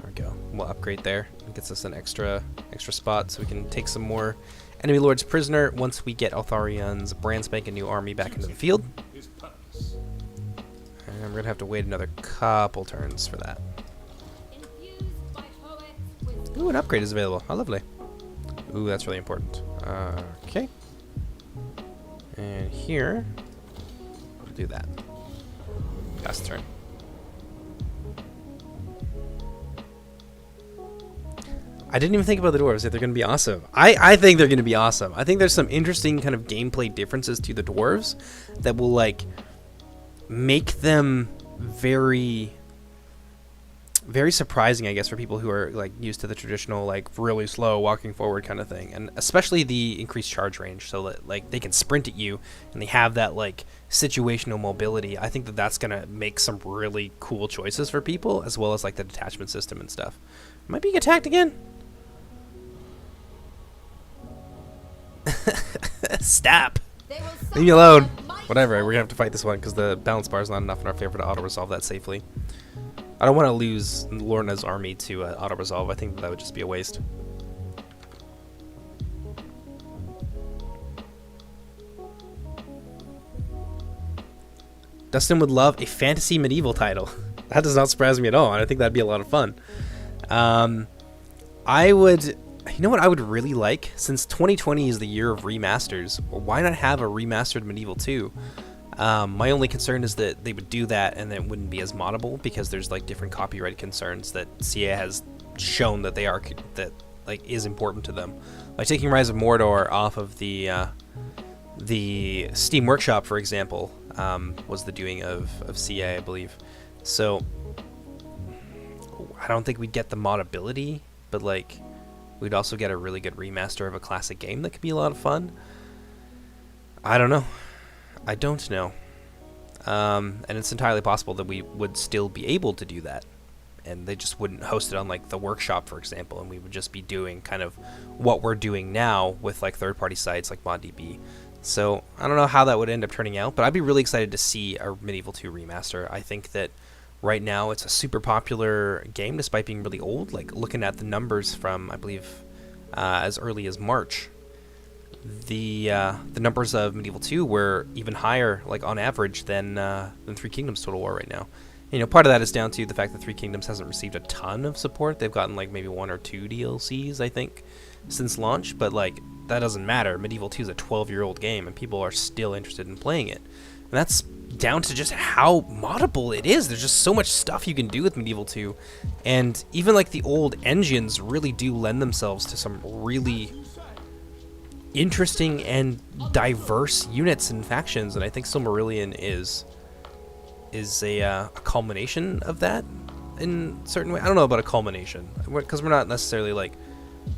we go. We'll upgrade there. It gets us an extra spot so we can take some more enemy lords prisoner once we get Altharion's brand spanking new army back into the field. And we're going to have to wait another couple turns for that. Infused by poets with Ooh, an upgrade is available. How lovely. Ooh, that's really important. Okay. And here, we'll do that. Pass turn. I didn't even think about the dwarves, if they're going to be awesome. I think they're going to be awesome. I think there's some interesting kind of gameplay differences to the dwarves that will, like, make them very, very surprising, I guess, for people who are, like, used to the traditional, like, really slow walking forward kind of thing. And especially the increased charge range, so that, like, they can sprint at you and they have that, like, situational mobility. I think that that's going to make some really cool choices for people, as well as, like, the detachment system and stuff. Am I being attacked again? Stop! they will Leave me alone. Whatever, we're gonna have to fight this one because the balance bar is not enough in our favor to auto-resolve that safely. I don't want to lose Lorna's army to auto-resolve. I think that would just be a waste. Dustin would love a fantasy medieval title. That does not surprise me at all, and I think that'd be a lot of fun. I would, you know what I would really like? Since 2020 is the year of remasters, why not have a remastered Medieval 2? My only concern is that they would do that and then it wouldn't be as moddable, because there's like different copyright concerns that CA has shown that is important to them. Like taking Rise of Mordor off of the Steam Workshop, for example, was the doing of CA, I believe. So I don't think we'd get the modability, but like we'd also get a really good remaster of a classic game that could be a lot of fun. I don't know. I don't know. And it's entirely possible that we would still be able to do that, and they just wouldn't host it on like the Workshop, for example, and we would just be doing kind of what we're doing now with like third-party sites like ModDB. So I don't know how that would end up turning out, but I'd be really excited to see a Medieval 2 remaster. I think that right now it's a super popular game despite being really old. Like looking at the numbers from, I believe, as early as March, the numbers of Medieval 2 were even higher, like on average, than Three Kingdoms Total War right now. You know, part of that is down to the fact that Three Kingdoms hasn't received a ton of support. They've gotten like maybe 1 or 2 DLCs, I think, since launch, but like that doesn't matter. Medieval 2 is a 12-year-old game and people are still interested in playing it. And that's down to just how moddable it is. There's just so much stuff you can do with Medieval 2, and even like the old engines really do lend themselves to some really interesting and diverse units and factions, and I think Silmarillion is a culmination of that in a certain way. I don't know about a culmination, because we're not necessarily like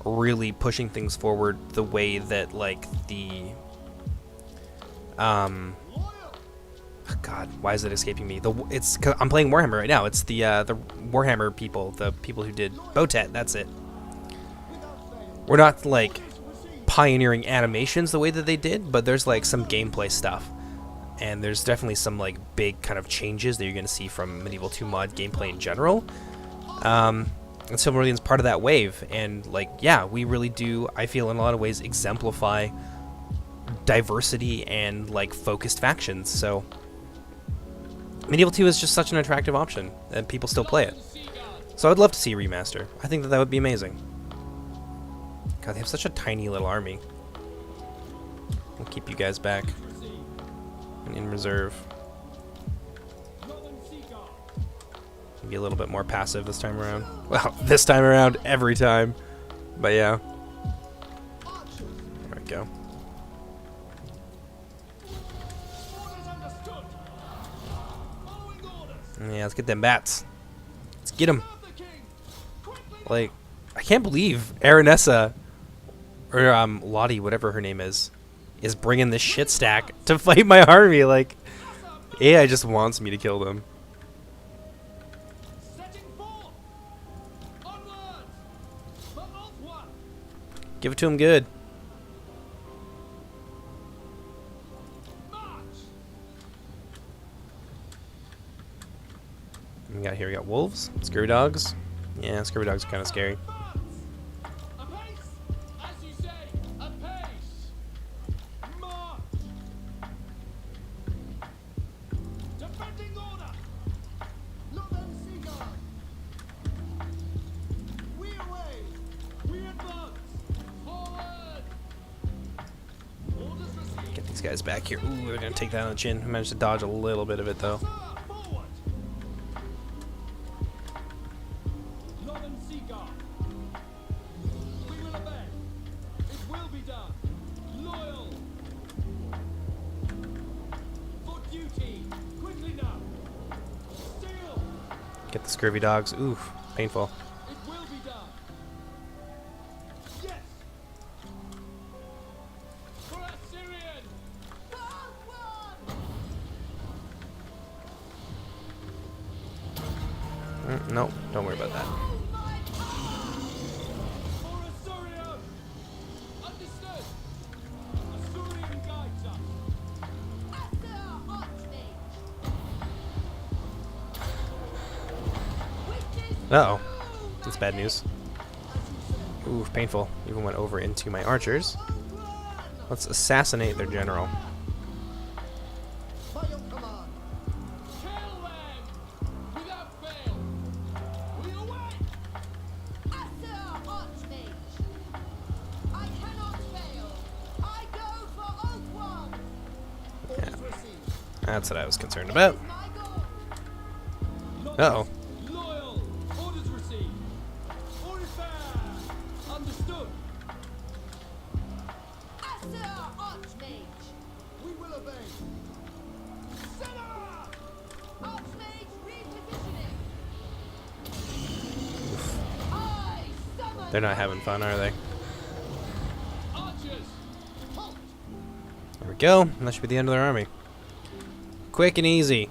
really pushing things forward the way that like the God, why is it escaping me? It's 'cause I'm playing Warhammer right now. It's the Warhammer people, the people who did Botet. That's it. We're not like pioneering animations the way that they did, but there's like some gameplay stuff, and there's definitely some like big kind of changes that you're going to see from Medieval 2 mod gameplay in general. And Silmarillion's part of that wave, and like, yeah, we really do, I feel in a lot of ways, exemplify diversity and like focused factions. So Medieval 2 is just such an attractive option, and people still play it. So I'd love to see a remaster. I think that would be amazing. God, they have such a tiny little army. We'll keep you guys back and in reserve. Be a little bit more passive this time around. Well, this time around, every time. But yeah. There we go. Yeah, let's get them bats. Let's get them. Like, I can't believe Aranessa, or Lottie, whatever her name is bringing this shit stack to fight my army. Like, AI just wants me to kill them. Give it to him good. We got here, we got wolves, scurvy dogs. Yeah, scurvy dogs are kind of scary. Get these guys back here. Ooh, they're gonna take that on the chin. I managed to dodge a little bit of it though. Get the scurvy dogs. Oof, painful. No, don't worry about that. Uh-oh. That's bad news. Ooh, painful. Even went over into my archers. Let's assassinate their general. That's what I was concerned about. My goal. Uh-oh. Loyal. Orders received. Orders back. Understood. Sir Archmage. We will obey. Center! Archmage repositioning. I summon. They're not having fun, are they? Archers. Halt! There we go. That should be the end of their army. Quick and easy.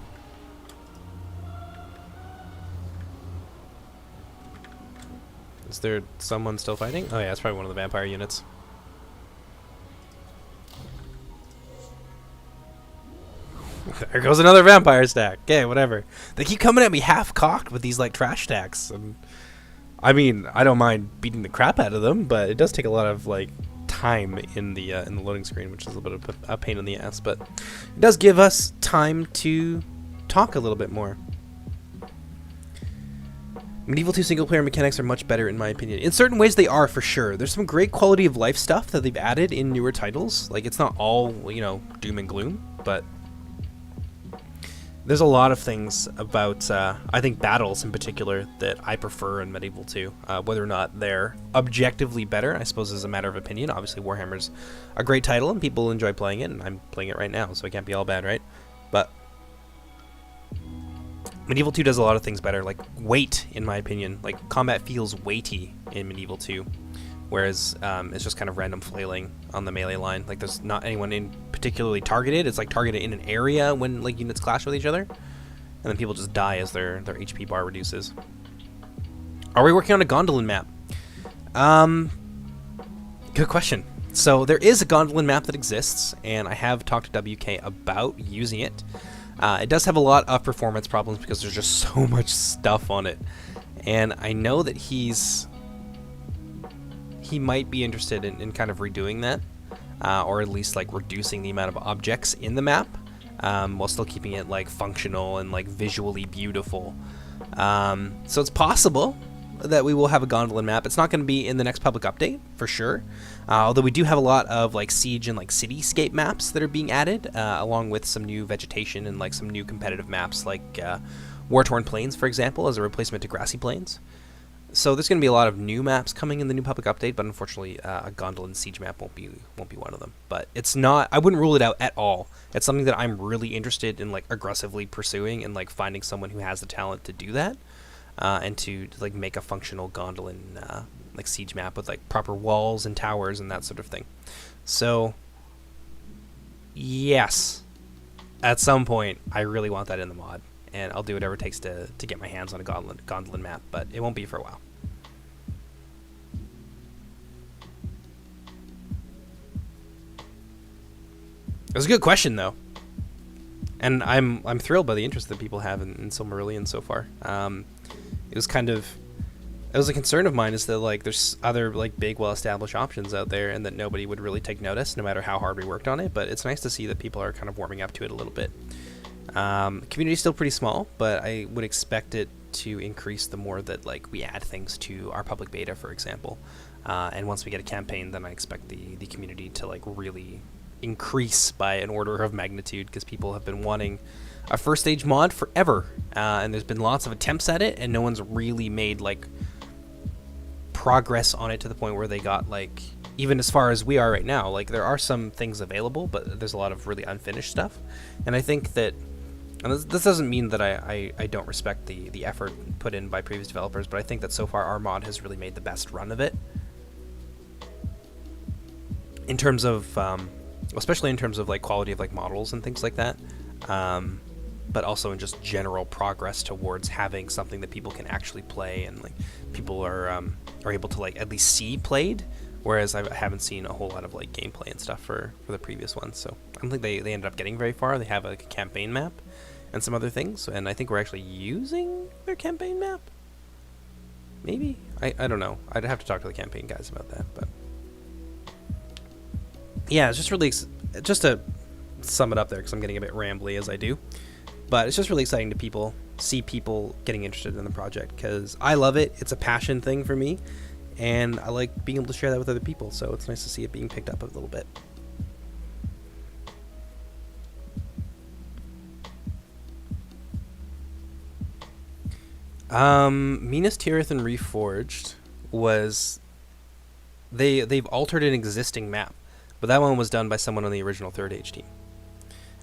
Is there someone still fighting? Oh yeah, it's probably one of the vampire units. There goes another vampire stack. Okay, whatever. They keep coming at me half-cocked with these like trash stacks. And I mean, I don't mind beating the crap out of them, but it does take a lot of like time in the loading screen, which is a bit of a pain in the ass. But it does give us time to talk a little bit more. Medieval 2 single-player mechanics are much better, in my opinion. In certain ways, they are, for sure. There's some great quality of life stuff that they've added in newer titles. Like, it's not all, you know, doom and gloom, but there's a lot of things about, I think, battles in particular that I prefer in Medieval 2. Whether or not they're objectively better, I suppose, is a matter of opinion. Obviously, Warhammer's a great title, and people enjoy playing it, and I'm playing it right now, so it can't be all bad, right? But Medieval 2 does a lot of things better, like weight, in my opinion. Like, combat feels weighty in Medieval 2, whereas it's just kind of random flailing on the melee line. Like, there's not anyone in particularly targeted. It's like targeted in an area when like units clash with each other, and then people just die as their HP bar reduces. Are we working on a Gondolin map? Good question. So there is a Gondolin map that exists, and I have talked to WK about using it. It does have a lot of performance problems because there's just so much stuff on it, and I know that he might be interested in kind of redoing that, or at least like reducing the amount of objects in the map, while still keeping it like functional and like visually beautiful. So it's possible that we will have a Gondolin map. It's not going to be in the next public update for sure, although we do have a lot of like siege and like cityscape maps that are being added, along with some new vegetation and like some new competitive maps like War-Torn Plains, for example, as a replacement to Grassy Plains. So there's going to be a lot of new maps coming in the new public update, but unfortunately a Gondolin siege map won't be one of them. But it's not, I wouldn't rule it out at all. It's something that I'm really interested in like aggressively pursuing and like finding someone who has the talent to do that. And to like make a functional Gondolin like siege map with like proper walls and towers and that sort of thing. So yes, at some point I really want that in the mod, and I'll do whatever it takes to get my hands on a Gondolin map, but it won't be for a while. It was a good question though, and I'm thrilled by the interest that people have in Silmarillion so far. It was a concern of mine, is that like there's other like big well-established options out there, and that nobody would really take notice no matter how hard we worked on it. But it's nice to see that people are kind of warming up to it a little bit. Community is still pretty small, but I would expect it to increase the more that like we add things to our public beta, for example. And once we get a campaign, then I expect the community to like really increase by an order of magnitude, because people have been wanting a first stage mod forever, and there's been lots of attempts at it, and no one's really made like progress on it to the point where they got like even as far as we are right now. Like, there are some things available, but there's a lot of really unfinished stuff, and I think that, and this doesn't mean that I don't respect the effort put in by previous developers, but I think that so far our mod has really made the best run of it in terms of especially in terms of like quality of like models and things like that, but also in just general progress towards having something that people can actually play, and like people are able to like at least see played, whereas I haven't seen a whole lot of like gameplay and stuff for the previous ones. So I don't think they ended up getting very far. They have like a campaign map and some other things, and I think we're actually using their campaign map. Maybe? I don't know. I'd have to talk to the campaign guys about that, but yeah, it's just really, just to sum it up there, because I'm getting a bit rambly as I do, but it's just really exciting to see people getting interested in the project, because I love it. It's a passion thing for me, and I like being able to share that with other people, so it's nice to see it being picked up a little bit. Minas Tirith and Reforged was they've altered an existing map, but that one was done by someone on the original Third Age team.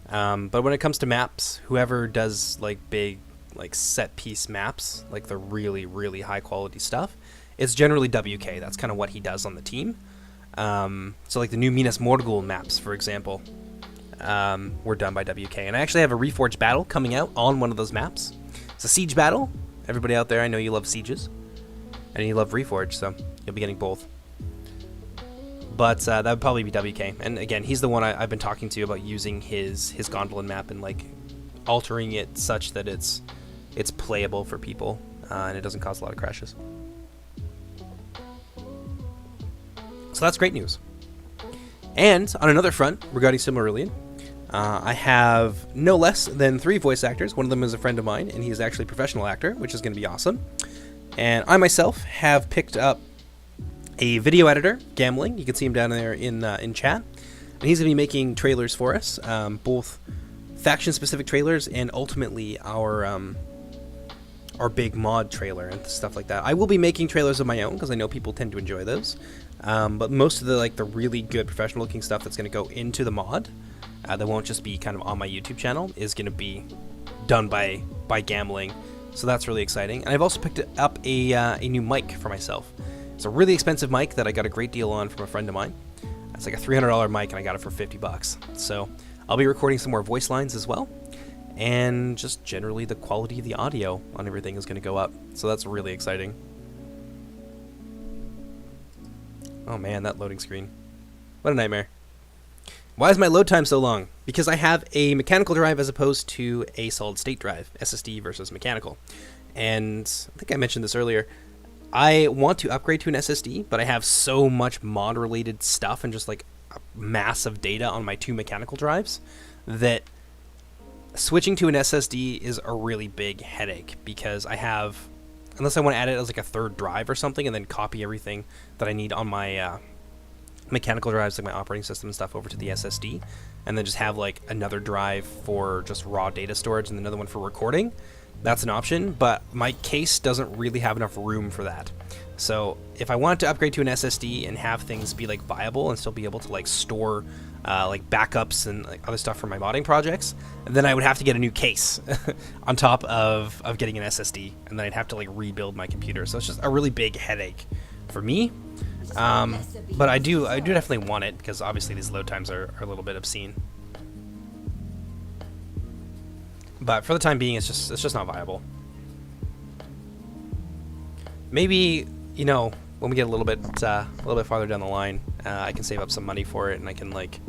But when it comes to maps, whoever does like big like set piece maps, like the really really high quality stuff, it's generally WK. That's kind of what he does on the team. So like the new Minas Morgul maps, for example, were done by WK. And I actually have a Reforged battle coming out on one of those maps. It's a siege battle. Everybody out there, I know you love sieges, and you love Reforged, so you'll be getting both. But that would probably be WK. And again, he's the one I've been talking to about using his Gondolin map and like altering it such that it's playable for people, and it doesn't cause a lot of crashes. So that's great news. And on another front, regarding Silmarillion, I have no less than 3 voice actors. One of them is a friend of mine, and he's actually a professional actor, which is going to be awesome. And I myself have picked up a video editor, Gambling. You can see him down there in chat. And he's going to be making trailers for us, both faction-specific trailers and ultimately our big mod trailer and stuff like that. I will be making trailers of my own because I know people tend to enjoy those. But most of the really good professional-looking stuff that's going to go into the mod, that won't just be kind of on my YouTube channel, is going to be done by Gambling. So that's really exciting. And I've also picked up a new mic for myself. It's a really expensive mic that I got a great deal on from a friend of mine. It's like a $300 mic, and I got it for $50. So I'll be recording some more voice lines as well. And just generally the quality of the audio on everything is going to go up. So that's really exciting. Oh man, that loading screen. What a nightmare. Why is my load time so long? Because I have a mechanical drive as opposed to a solid state drive, SSD versus mechanical. And I think I mentioned this earlier. I want to upgrade to an SSD, but I have so much mod related stuff and just like a mass of data on my 2 mechanical drives that switching to an SSD is a really big headache, because I have, unless I want to add it as like a 3rd drive or something and then copy everything that I need on my mechanical drives, like my operating system and stuff, over to the SSD, and then just have like another drive for just raw data storage and another one for recording. That's an option, but my case doesn't really have enough room for that. So if I wanted to upgrade to an SSD and have things be like viable and still be able to like store like backups and like other stuff for my modding projects, then I would have to get a new case on top of getting an SSD, and then I'd have to like rebuild my computer. So it's just a really big headache for me. But I do definitely want it, because obviously these load times are a little bit obscene. But for the time being, it's just not viable. Maybe, you know, when we get a little bit farther down the line, I can save up some money for it, and I can like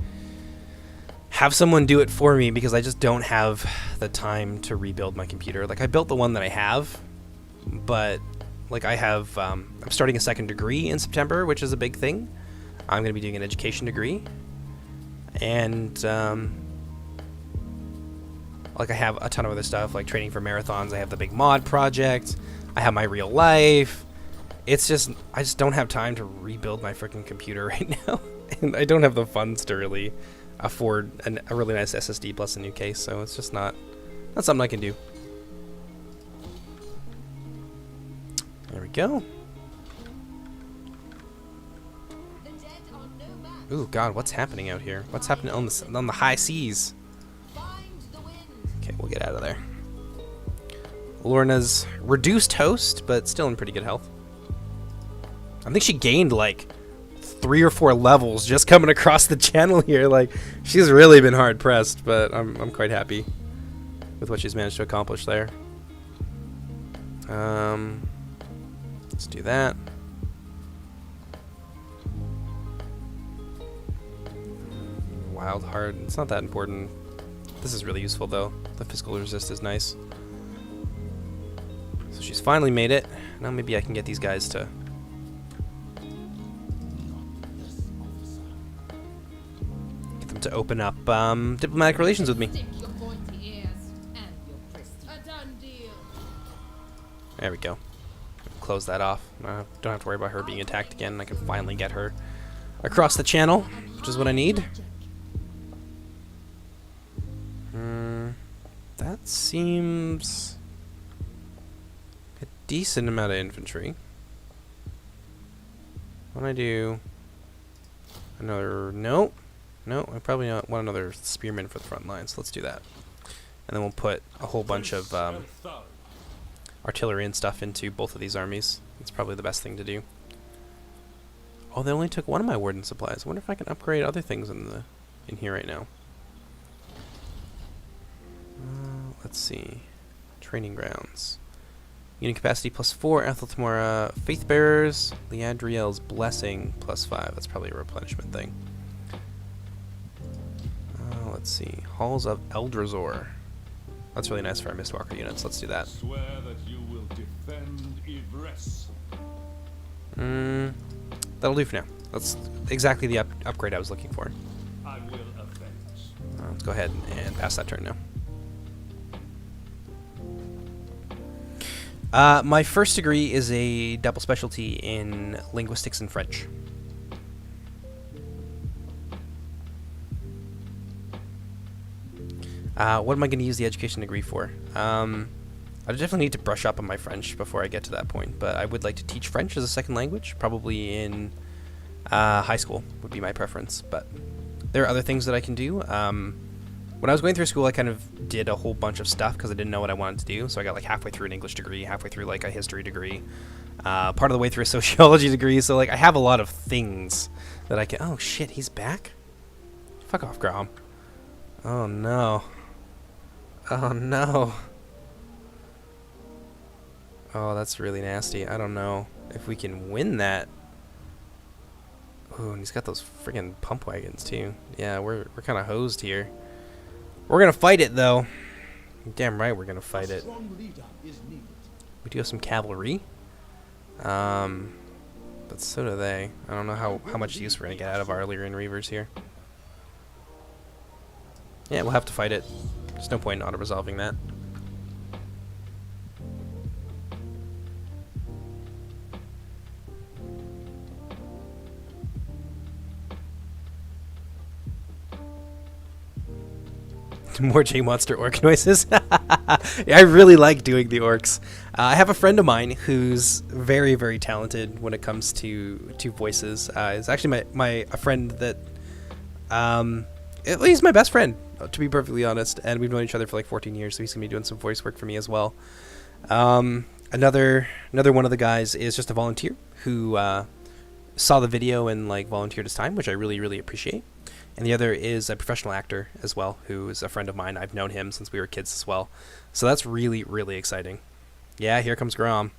have someone do it for me, because I just don't have the time to rebuild my computer. Like, I built the one that I have, but like I have, I'm starting a 2nd degree in September, which is a big thing. I'm going to be doing an education degree, and like I have a ton of other stuff, like training for marathons. I have the big mod project. I have my real life. It's just, I just don't have time to rebuild my freaking computer right now. And I don't have the funds to really afford a really nice SSD plus a new case. So it's just not something I can do. There we go. Ooh, God, what's happening out here? What's happening on the high seas? Okay, we'll get out of there. Lorna's reduced host, but still in pretty good health. I think she gained like 3 or 4 levels just coming across the channel here. Like, she's really been hard pressed, but I'm quite happy with what she's managed to accomplish there. Let's do that. Wild Heart, it's not that important. This is really useful though. The physical resist is nice. So she's finally made it. Now maybe I can get these guys to open up diplomatic relations with me. There we go. Close that off. Don't have to worry about her being attacked again. I can finally get her across the channel, which is what I need. That seems... It decent amount of infantry. When I do another... No, I probably want another spearman for the front line, so let's do that. And then we'll put a whole bunch of artillery and stuff into both of these armies. It's probably the best thing to do. Oh, they only took one of my Warden supplies. I wonder if I can upgrade other things in here right now. Let's see. Training grounds. Unit capacity +4. Atheltamora Faith Bearers. Liadriel's Blessing +5. That's probably a replenishment thing. Let's see. Halls of Eldrazor. That's really nice for our Mistwalker units. Let's do that. Swear that you will defend Yvresse. That'll do for now. That's exactly the upgrade I was looking for. I will avenge. Let's go ahead and pass that turn now. My first degree is a double specialty in linguistics and French. What am I going to use the education degree for? I definitely need to brush up on my French before I get to that point, but I would like to teach French as a second language, probably in high school would be my preference, but there are other things that I can do. When I was going through school, I kind of did a whole bunch of stuff because I didn't know what I wanted to do, so I got like halfway through an English degree, halfway through like a history degree, part of the way through a sociology degree, so like I have a lot of things that I can... Oh shit, he's back? Fuck off, Grom. Oh no. Oh no. Oh, that's really nasty. I don't know if we can win that. Oh, and he's got those friggin' pump wagons too. Yeah, we're kind of hosed here. We're gonna fight it though. Damn right, we're gonna fight it. We do have some cavalry. But so do they. I don't know how much use we're gonna get out of our Illyrian Reavers here. Yeah, we'll have to fight it. There's no point in auto-resolving that. More J-Monster orc noises. Yeah, I really like doing the orcs. I have a friend of mine who's very, very talented when it comes to voices. It's actually a friend that... he's my best friend, to be perfectly honest, and we've known each other for like 14 years, so he's going to be doing some voice work for me as well. Another one of the guys is just a volunteer who saw the video and like volunteered his time, which I really, really appreciate. And the other is a professional actor as well, who is a friend of mine. I've known him since we were kids as well. So that's really, really exciting. Yeah, here comes Grom.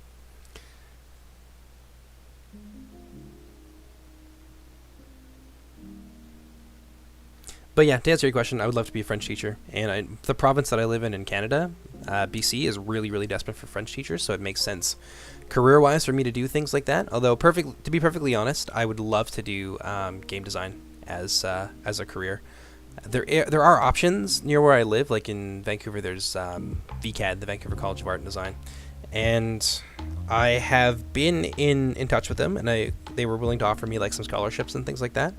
But yeah, to answer your question, I would love to be a French teacher. And the province that I live in Canada, BC, is really, really desperate for French teachers, so it makes sense career-wise for me to do things like that. Although, to be perfectly honest, I would love to do game design as a career. There are options near where I live, like in Vancouver. There's VCAD, the Vancouver College of Art and Design, and I have been in touch with them, and they were willing to offer me like some scholarships and things like that.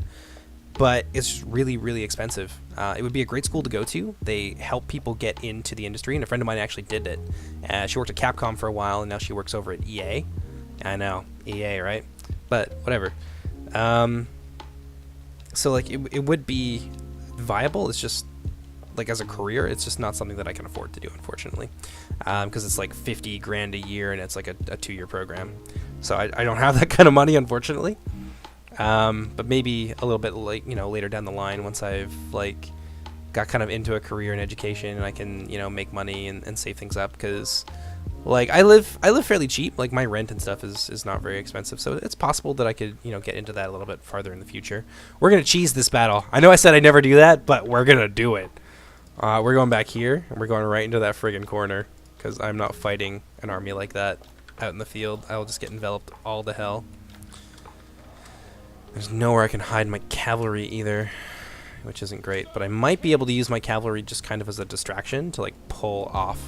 But it's really, really expensive. It would be a great school to go to. They help people get into the industry, and a friend of mine actually did it. She worked at Capcom for a while, and now she works over at EA. I know, EA, right? But whatever. So like it would be viable. It's just like as a career, it's just not something that I can afford to do, unfortunately, because it's like 50 grand a year and it's like a 2-year program. So I don't have that kind of money, unfortunately. But maybe a little bit later down the line, once I've like got kind of into a career in education and I can make money and save things up, because like I live fairly cheap. Like my rent and stuff is not very expensive, so it's possible that I could get into that a little bit farther in the future. We're gonna cheese this battle. I know I said I never do that, but we're gonna do it. We're going back here and we're going right into that friggin' corner, because I'm not fighting an army like that out in the field. I will just get enveloped all to hell. There's nowhere I can hide my cavalry either, which isn't great, but I might be able to use my cavalry just kind of as a distraction to like pull off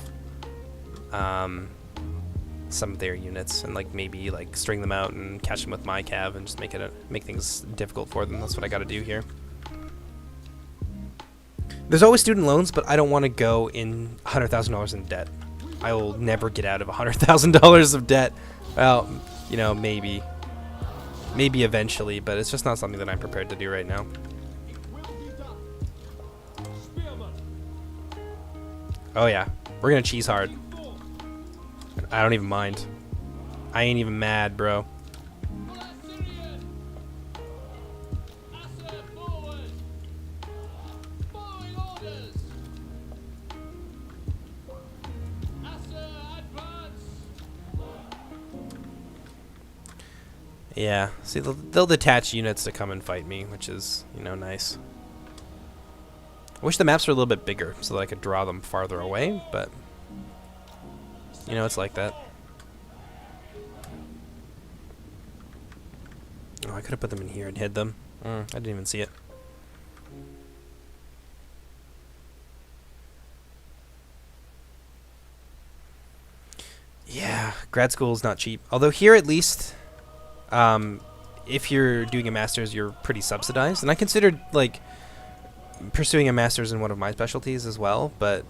some of their units and like maybe like string them out and catch them with my cav and just make things difficult for them. That's what I got to do here. There's always student loans, but I don't want to go in $100,000 in debt. I will never get out of $100,000 of debt. Well, you know, maybe eventually, but it's just not something that I'm prepared to do right now. It will be done. Spearman. Oh yeah, we're gonna cheese hard. Forth. I don't even mind. I ain't even mad, bro. For Assyrian. Asser forward. Following orders. Asser advance. Yeah, see, they'll detach units to come and fight me, which is, you know, nice. I wish the maps were a little bit bigger so that I could draw them farther away, but, you know, it's like that. Oh, I could have put them in here and hid them. I didn't even see it. Yeah, grad school is not cheap. Although here at least, if you're doing a master's, you're pretty subsidized. And I considered, like, pursuing a master's in one of my specialties as well, but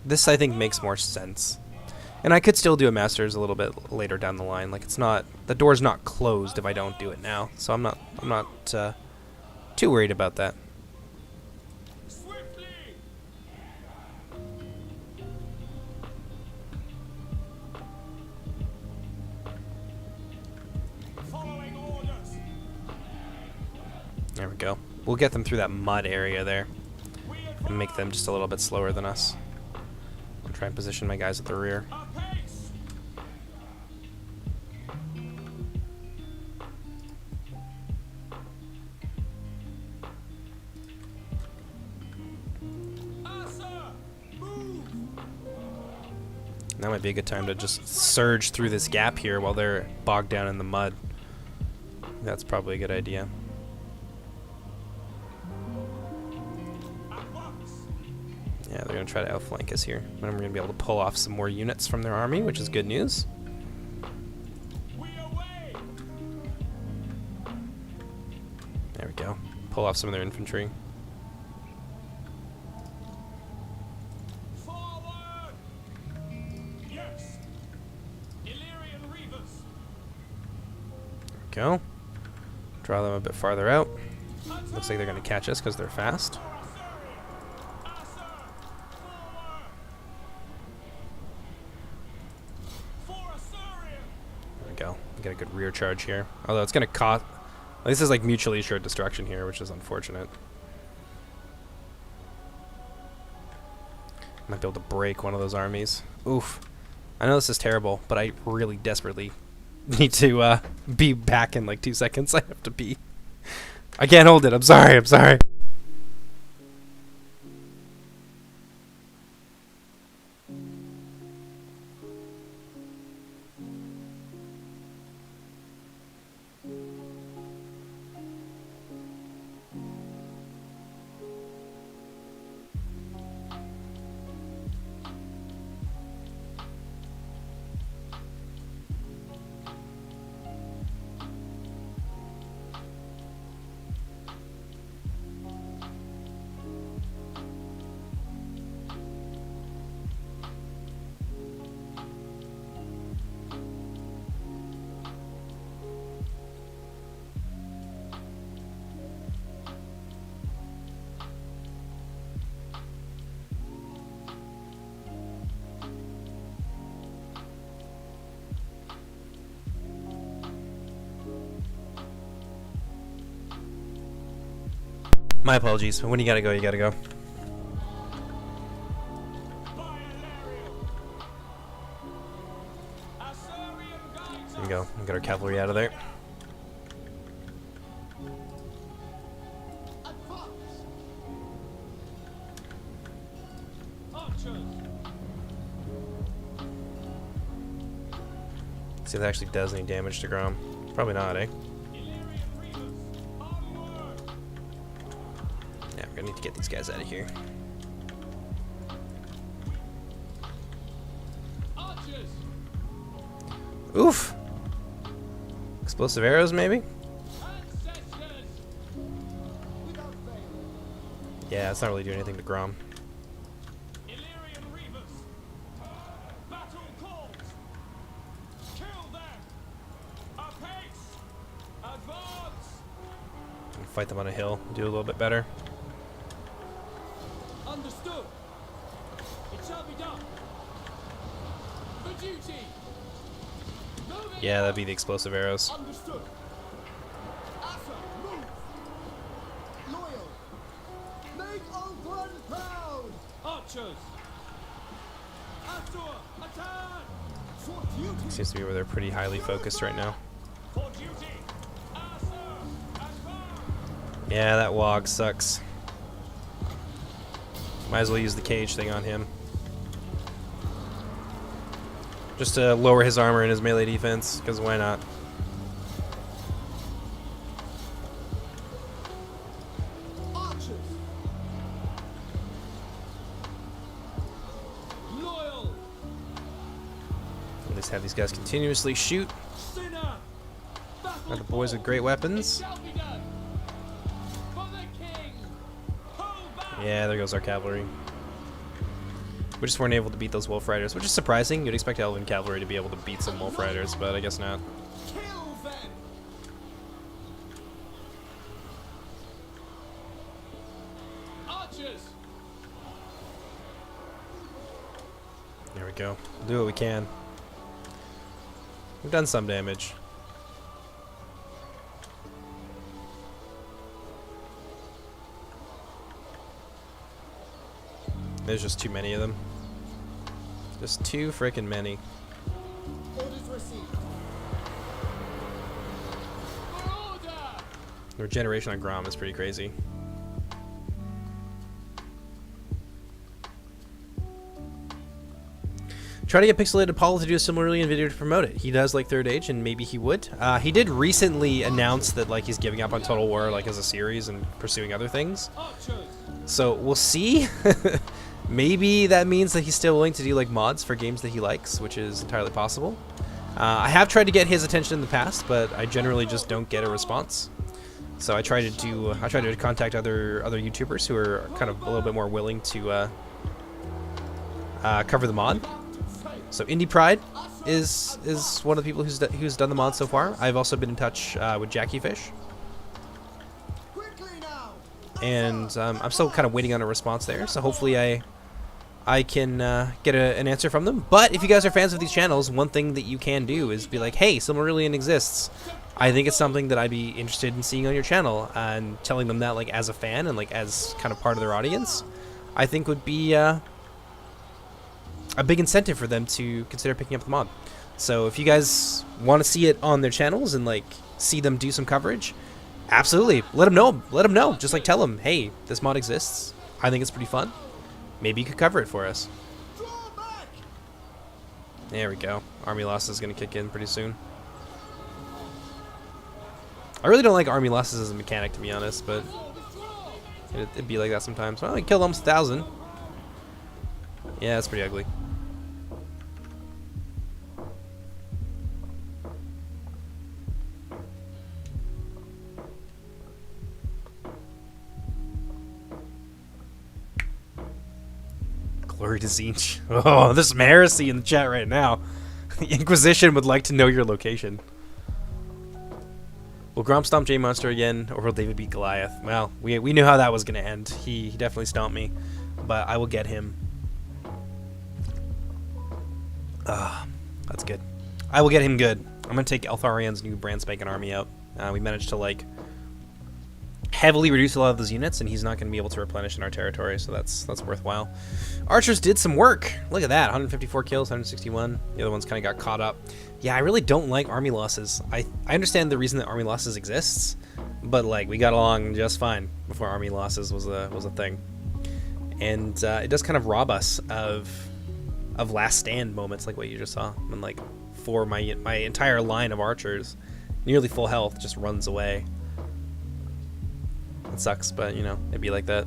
this, I think, makes more sense. And I could still do a master's a little bit later down the line. Like, it's not, the door's not closed if I don't do it now. So I'm not too worried about that. Swiftly. Following orders. There we go. We'll get them through that mud area there We and make them just a little bit slower than us. I'll try and position my guys at the rear. apace. Asser, move. That might be a good time to just surge through this gap here while they're bogged down in the mud. That's probably a good idea. At once. Yeah, they're going to try to outflank us here. And we're going to be able to pull off some more units from their army, which is good news. We away. There we go. Pull off some of their infantry. Forward. Yes. Illyrian reavers. There we go. Draw them a bit farther out. Looks like they're going to catch us because they're fast. Asser, forward. For Assyrian. There we go. We got a good rear charge here. Although it's going to cost... This is like mutually assured destruction here, which is unfortunate. Might be able to break one of those armies. Oof. I know this is terrible, but I really desperately need to be back in like 2 seconds. I have to pee. I can't hold it. I'm sorry. I'm sorry. My apologies. When you gotta go, you gotta go. There we go. We got our cavalry out of there. Advance. Archers. See if that actually does any damage to Grom. Probably not, eh? Illyrian reavers. Onward. Yeah, we're gonna need to get these guys out of here. Archers. Oof! Explosive arrows, maybe? Ancestors. Without fail. Yeah, it's not really doing anything to Grom. Illyrian reavers. fight them on a hill, do a little bit better. Understood. It shall be done. For duty. Moving Yeah, that'd out. be the explosive arrows. Understood. Asa, move. Loyal. Make Oakland proud. Archers. Astor, attack. For duty. Seems to be where they're pretty highly focused right now. For duty. Astor, advance. Yeah, that wog sucks. Might as well use the cage thing on him. Just to lower his armor and his melee defense, because why not? Archers. Loyal. At least have these guys continuously shoot. Sinner. Battle Are the boys with great It weapons? shall be done. For the king. Hold back. Yeah, there goes our cavalry. We just weren't able to beat those wolf riders, which is surprising. You'd expect elven cavalry to be able to beat some wolf riders, but I guess not. Kill them. Archers. There we go. We'll do what we can. We've done some damage. There's just too many of them. Just too frickin' many. Orders received. For order. The regeneration on Grom is pretty crazy. Try to get Pixelated Paul to do a similarly in video to promote it. He does like Third Age, and maybe he would. He did recently announce that like he's giving up on Total War like as a series and pursuing other things. Archers. So we'll see. Maybe that means that he's still willing to do like mods for games that he likes, which is entirely possible. I have tried to get his attention in the past, but I generally just don't get a response. So I try to contact other YouTubers who are kind of a little bit more willing to cover the mod. So Indie Pride is one of the people who's done the mod so far. I've also been in touch with Jackie Fish, Quickly now. and I'm still kind of waiting on a response there. So hopefully I can get an answer from them. But if you guys are fans of these channels, one thing that you can do is be like, hey, Silmarillion exists. I think it's something that I'd be interested in seeing on your channel, and telling them that like as a fan and like as kind of part of their audience, I think would be a big incentive for them to consider picking up the mod. So if you guys want to see it on their channels and like see them do some coverage, absolutely, let them know. Let them know. Just like tell them, hey, this mod exists. I think it's pretty fun. Maybe you could cover it for us. Draw back. There we go. Army loss is going to kick in pretty soon. I really don't like army losses as a mechanic, to be honest, but it'd be like that sometimes. Well, I killed almost 1,000. Yeah, that's pretty ugly. Glory to Zinch. Oh, there's some heresy in the chat right now. The Inquisition would like to know your location. Will Grom stomp J-Monster again, or will David beat Goliath? Well, we knew how that was going to end. He definitely stomped me, but I will get him. That's good. I will get him good. I'm going to take Eltharian's new brand spanking army out. We managed to, like, heavily reduce a lot of those units, and he's not going to be able to replenish in our territory, so that's worthwhile. Archers did some work. Look at that, 154 kills, 161. The other ones kind of got caught up. Yeah, I really don't like army losses. I understand the reason that army losses exists, but like we got along just fine before army losses was a thing, and it does kind of rob us of last stand moments like what you just saw. And like for my entire line of archers, nearly full health, just runs away. It sucks, but you know, it'd be like that.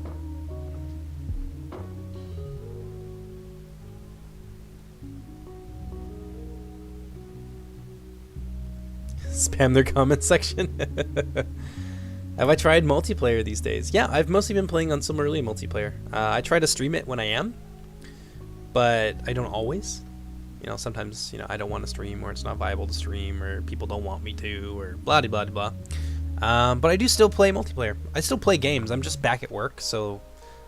Spam their comment section. Have I tried multiplayer these days? Yeah, I've mostly been playing on Silmarillion multiplayer. I try to stream it when I am, but I don't always. You know, sometimes, you know, I don't want to stream, or it's not viable to stream, or people don't want me to, or blah blah blah blah. But I do still play multiplayer. I still play games. I'm just back at work, so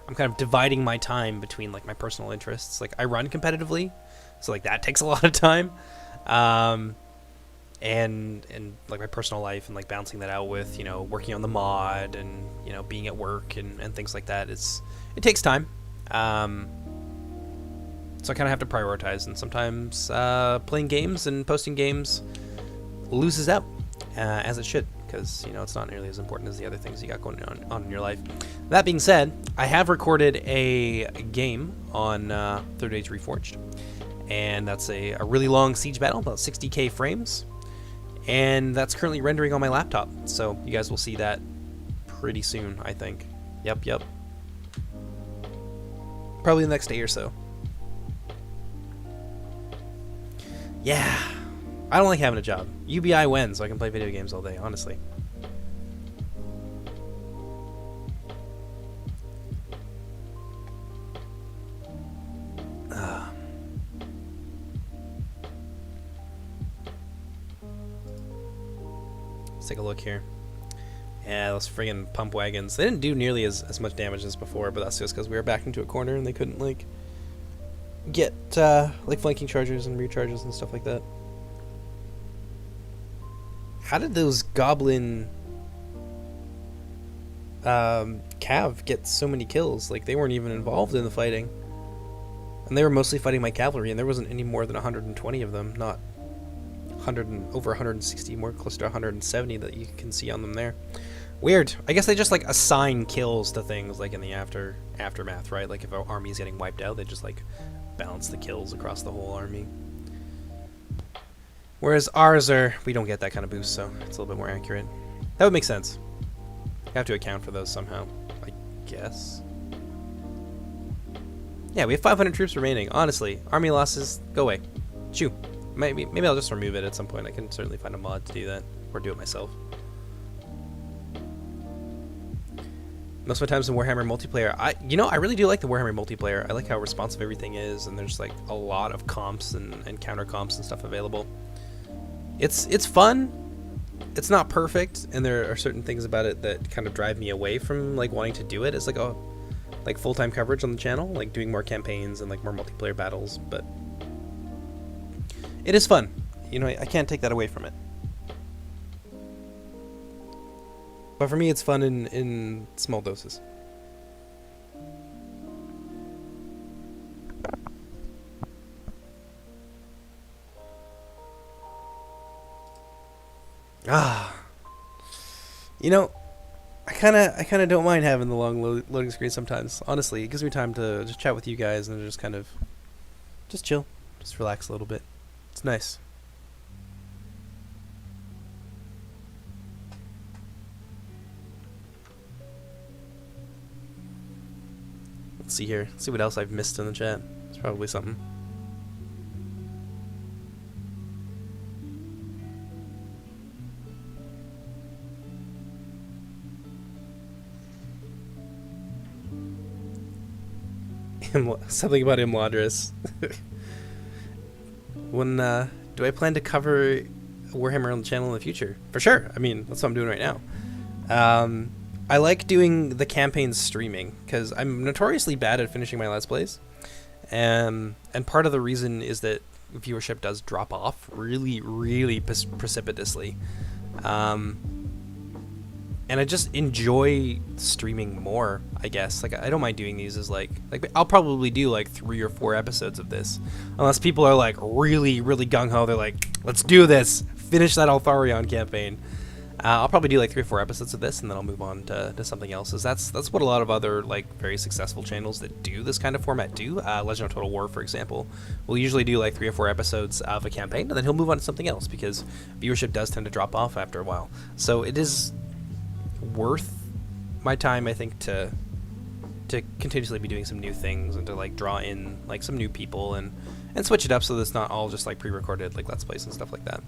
I'm kind of dividing my time between like my personal interests. Like I run competitively, so like that takes a lot of time. And like my personal life and like balancing that out with, you know, working on the mod and, you know, being at work and things like that. It takes time. So I kind of have to prioritize, and sometimes playing games and posting games loses out, as it should, because, you know, it's not nearly as important as the other things you got going on in your life. That being said, I have recorded a game on Third Age Reforged, and that's a really long siege battle, about 60k frames, and that's currently rendering on my laptop, so you guys will see that pretty soon, I think. Yep. Probably the next day or so. Yeah. I don't like having a job. UBI wins, so I can play video games all day, honestly. Let's take a look here. Yeah, those friggin' pump wagons. They didn't do nearly as much damage as before, but that's just because we were backed into a corner and they couldn't, like, get, like, flanking chargers and rear charges and stuff like that. How did those goblin cav get so many kills? Like, they weren't even involved in the fighting. And they were mostly fighting my cavalry, and there wasn't any more than 120 of them, not over 160, more close to 170 that you can see on them there. Weird. I guess they just, like, assign kills to things, like, in the aftermath, right? Like, if an army is getting wiped out, they just, like, balance the kills across the whole army. Whereas ours we don't get that kind of boost, so it's a little bit more accurate. That would make sense. You have to account for those somehow, I guess. Yeah, we have 500 troops remaining. Honestly, army losses, go away. Shoo. Maybe I'll just remove it at some point. I can certainly find a mod to do that, or do it myself. Most of my times in Warhammer multiplayer, I really do like the Warhammer multiplayer. I like how responsive everything is, and there's like a lot of comps and counter comps and stuff available. It's fun. It's not perfect, and there are certain things about it that kind of drive me away from like wanting to do it as like full-time coverage on the channel, like doing more campaigns and like more multiplayer battles, but it is fun. You know, I can't take that away from it. But for me, it's fun in small doses. You know, I kind of don't mind having the long loading screen sometimes. Honestly, it gives me time to just chat with you guys and just kind of just chill, just relax a little bit. It's nice. Let's see here. Let's see what else I've missed in the chat. It's probably something. Something about Imladris. When do I plan to cover Warhammer on the channel in the future? For sure. I mean, that's what I'm doing right now. I like doing the campaigns streaming because I'm notoriously bad at finishing my Let's Plays, and part of the reason is that viewership does drop off really precipitously. And I just enjoy streaming more, I guess. Like, I don't mind doing these as like I'll probably do like 3 or 4 episodes of this, unless people are like really gung-ho. They're like, let's do this, finish that Altharion campaign. I'll probably do like 3 or 4 episodes of this, and then I'll move on to something else. That's what a lot of other like very successful channels that do this kind of format do. Legend of Total War, for example, will usually do like 3 or 4 episodes of a campaign, and then he'll move on to something else because viewership does tend to drop off after a while. So it is worth my time, I think, to continuously be doing some new things and to like draw in like some new people and switch it up so that it's not all just like pre-recorded like Let's Plays and stuff like that.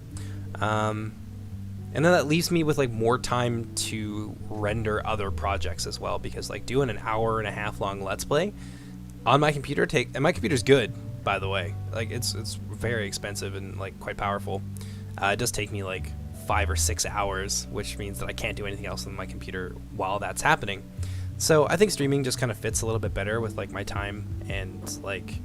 And then that leaves me with like more time to render other projects as well, because like doing an 1.5-hour long Let's Play on my computer and my computer's good, by the way. Like it's very expensive and like quite powerful. It does take me like 5 or 6 hours, which means that I can't do anything else on my computer while that's happening. So I think streaming just kind of fits a little bit better with like my time and like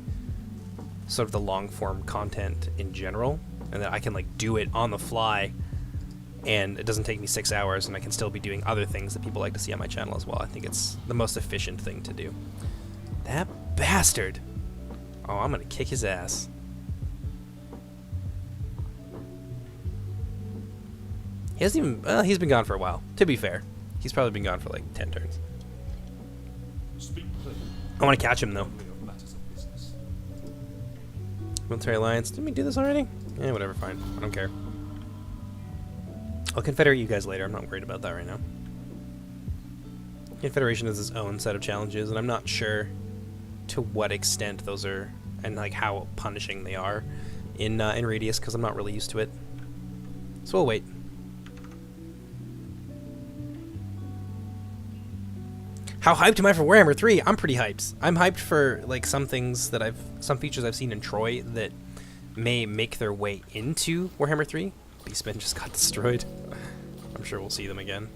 sort of the long form content in general, and that I can like do it on the fly, and it doesn't take me 6 hours, and I can still be doing other things that people like to see on my channel as well. I think it's the most efficient thing to do. That bastard! Oh, I'm gonna kick his ass. He hasn't even, well, he's been gone for a while. To be fair, he's probably been gone for like 10 turns. Speak clearly. I want to catch him though. Only of matters of business. Military alliance. Didn't we do this already? Yeah, whatever, fine. I don't care. I'll confederate you guys later. I'm not worried about that right now. Confederation has its own set of challenges, and I'm not sure to what extent those are, and like how punishing they are in Radious, because I'm not really used to it. So we'll wait. How hyped am I for Warhammer 3? I'm pretty hyped. I'm hyped for like some things that some features I've seen in Troy that may make their way into Warhammer 3. Beastmen just got destroyed. I'm sure we'll see them again.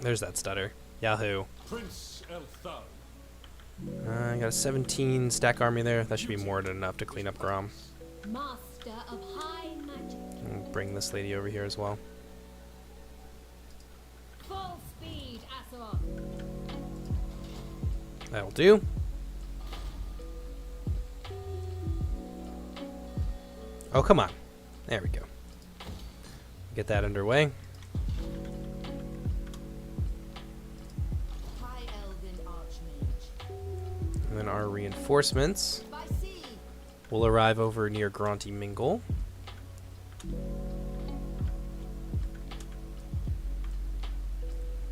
There's that stutter. Yahoo. Prince Elthar. I got a 17 stack army there. That should be more than enough to clean up Grom. Master of high magic. I'll bring this lady over here as well. Full speed, Asor. That'll do. Oh, come on. There we go. Get that underway. High Elven Archmage. And then our reinforcements By sea. will arrive over near Gronty Mingle.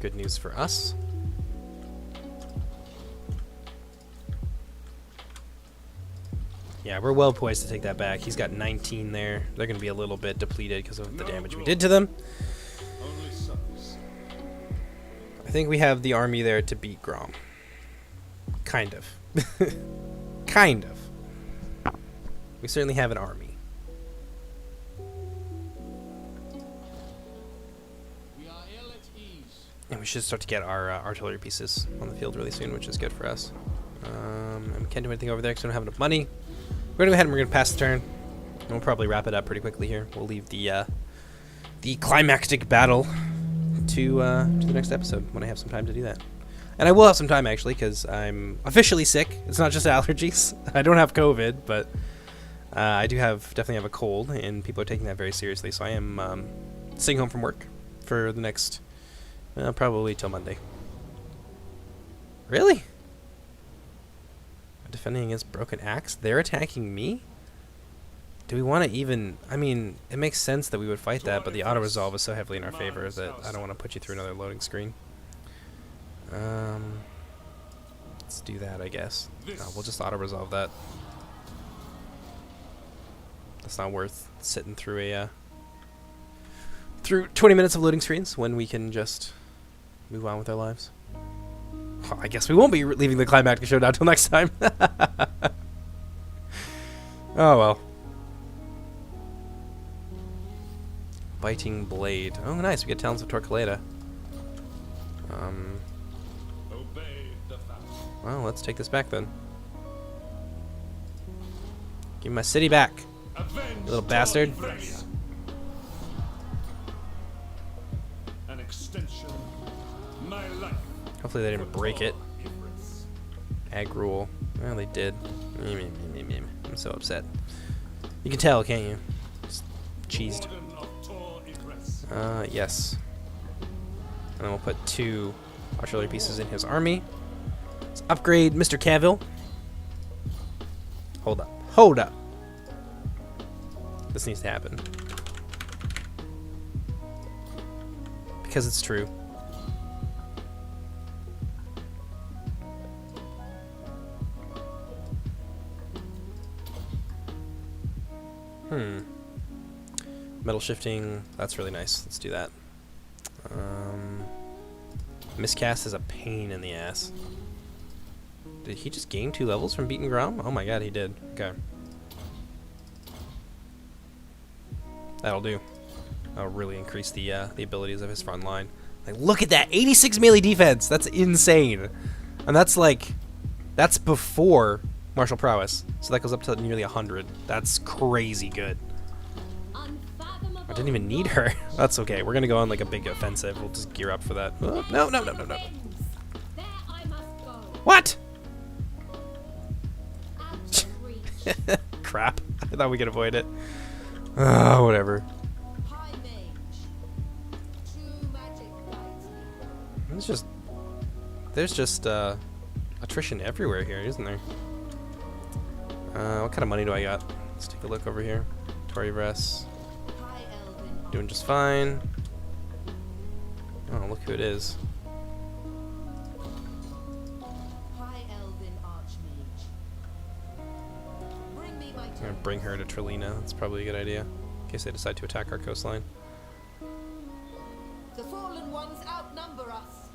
Good news for us. Yeah, we're well poised to take that back. He's got 19 there. They're going to be a little bit depleted because of the damage we did to them. Only sons. I think we have the army there to beat Grom. Kind of. Kind of. We certainly have an army. We are ill at ease. And we should start to get our artillery pieces on the field really soon, which is good for us. And we can't do anything over there because we don't have enough money. We're going to go ahead and we're going to pass the turn. And we'll probably wrap it up pretty quickly here. We'll leave the climactic battle to the next episode when I have some time to do that. And I will have some time, actually, because I'm officially sick. It's not just allergies. I don't have COVID, but I do definitely have a cold, and people are taking that very seriously. So I am staying home from work for the next, probably till Monday. Really? Defending against Broken Axe? They're attacking me? Do we want to even... I mean, it makes sense that we would fight that, but the auto-resolve is so heavily in our favor that I don't want to put you through another loading screen. Let's do that, I guess. No, we'll just auto-resolve that. That's not worth sitting through through 20 minutes of loading screens when we can just move on with our lives. Well, I guess we won't be leaving the climactic showdown until next time. Oh well. Biting Blade. Oh, nice. We get Talons of Torquelada. Obey the vow. Well, let's take this back then. Give me my city back, Avenge little bastard. Radious. An extension. My life. Hopefully they didn't break it. Difference. Ag rule. Well, they did. I'm so upset. You can tell, can't you? Just cheesed. Warden of Tor Ingress. Yes. And then we'll put 2 artillery pieces in his army. Let's upgrade Mr. Cavill. Hold up. Hold up. This needs to happen. Because it's true. Metal shifting, that's really nice. Let's do that. Miscast is a pain in the ass. Did he just gain 2 levels from beating Grom? Oh my god, he did. Okay. That'll do. That'll really increase the abilities of his front line. Like, look at that, 86 melee defense. That's insane, and that's before martial prowess. So that goes up to nearly 100. That's crazy good. Unfathomable. I didn't even need her. That's okay. We're gonna go on like a big offensive. We'll just gear up for that. Oh, no. There I must go. What? Out of reach. Crap. I thought we could avoid it. Oh, whatever. High mage. True magic guides me. There's just attrition everywhere here, isn't there? What kind of money do I got? Let's take a look over here. Tory Vress. High elven. Doing just fine. Oh, look who it is. High elven archmage. Bring me my I'm gonna token. bring her to Trelina. That's probably a good idea. In case they decide to attack our coastline. The fallen ones outnumber us.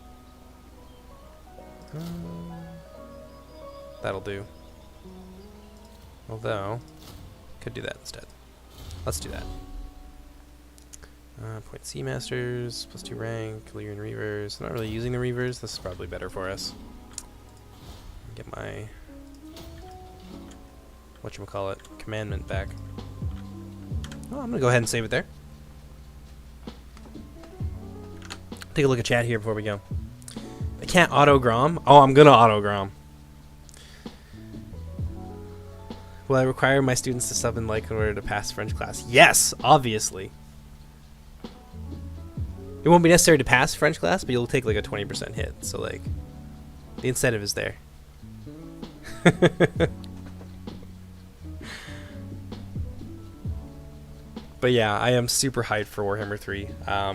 That'll do. Although, could do that instead. Let's do that. Point Seamasters, +2 rank, Illyrian Reavers. I'm not really using the Reavers. This is probably better for us. Get my whatchamacallit, commandment back. Oh, I'm gonna go ahead and save it there. Take a look at chat here before we go. I can't auto-grom. Oh, I'm gonna auto-grom. Will I require my students to summon like in order to pass French class? Yes, obviously. It won't be necessary to pass French class, but you'll take like a 20% hit. So like, the incentive is there. But yeah, I am super hyped for Warhammer 3. I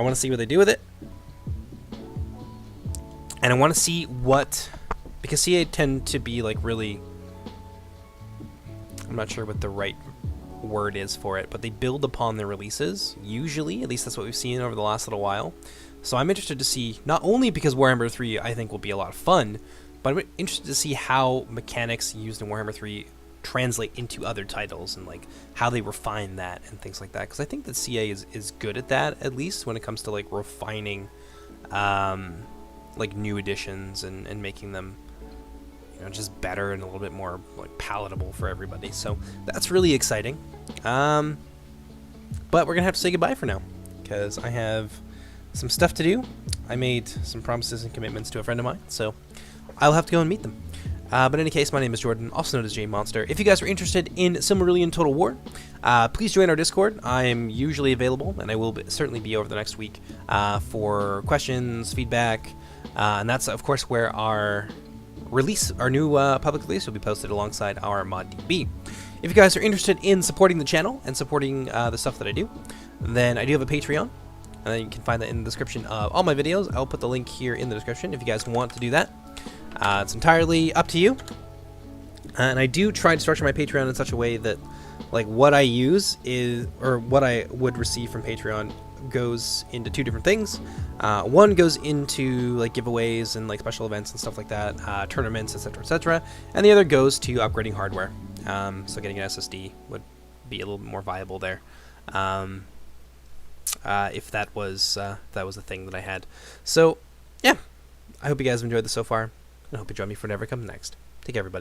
want to see what they do with it. And I want to see what... Because CA tend to be like really... I'm not sure what the right word is for it, but they build upon their releases, usually. At least that's what we've seen over the last little while. So I'm interested to see, not only because Warhammer 3 I think will be a lot of fun, but I'm interested to see how mechanics used in Warhammer 3 translate into other titles and like how they refine that and things like that. Because I think that CA is good at that, at least when it comes to like refining like new editions and making them, you know, just better and a little bit more like palatable for everybody. So that's really exciting. But we're gonna have to say goodbye for now because I have some stuff to do. I made some promises and commitments to a friend of mine, so I'll have to go and meet them. But in any case, my name is Jordan, also known as JMonster. If you guys are interested in Silmarillion Total War, please join our Discord. I am usually available, and I will certainly be over the next week for questions, feedback, and that's of course where our release, our new public release, will be posted alongside our ModDB. If you guys are interested in supporting the channel and supporting the stuff that I do, then I do have a Patreon. You can find that in the description of all my videos. I'll put the link here in the description if you guys want to do that. It's entirely up to you. And I do try to structure my Patreon in such a way that like what I use is, or what I would receive from Patreon goes into two different things. One goes into like giveaways and like special events and stuff like that, tournaments, etc., and the other goes to upgrading hardware. So getting an SSD would be a little bit more viable there. If that was the thing that I had. So yeah, I hope you guys have enjoyed this so far. I hope you join me for whatever comes next. Take care, everybody.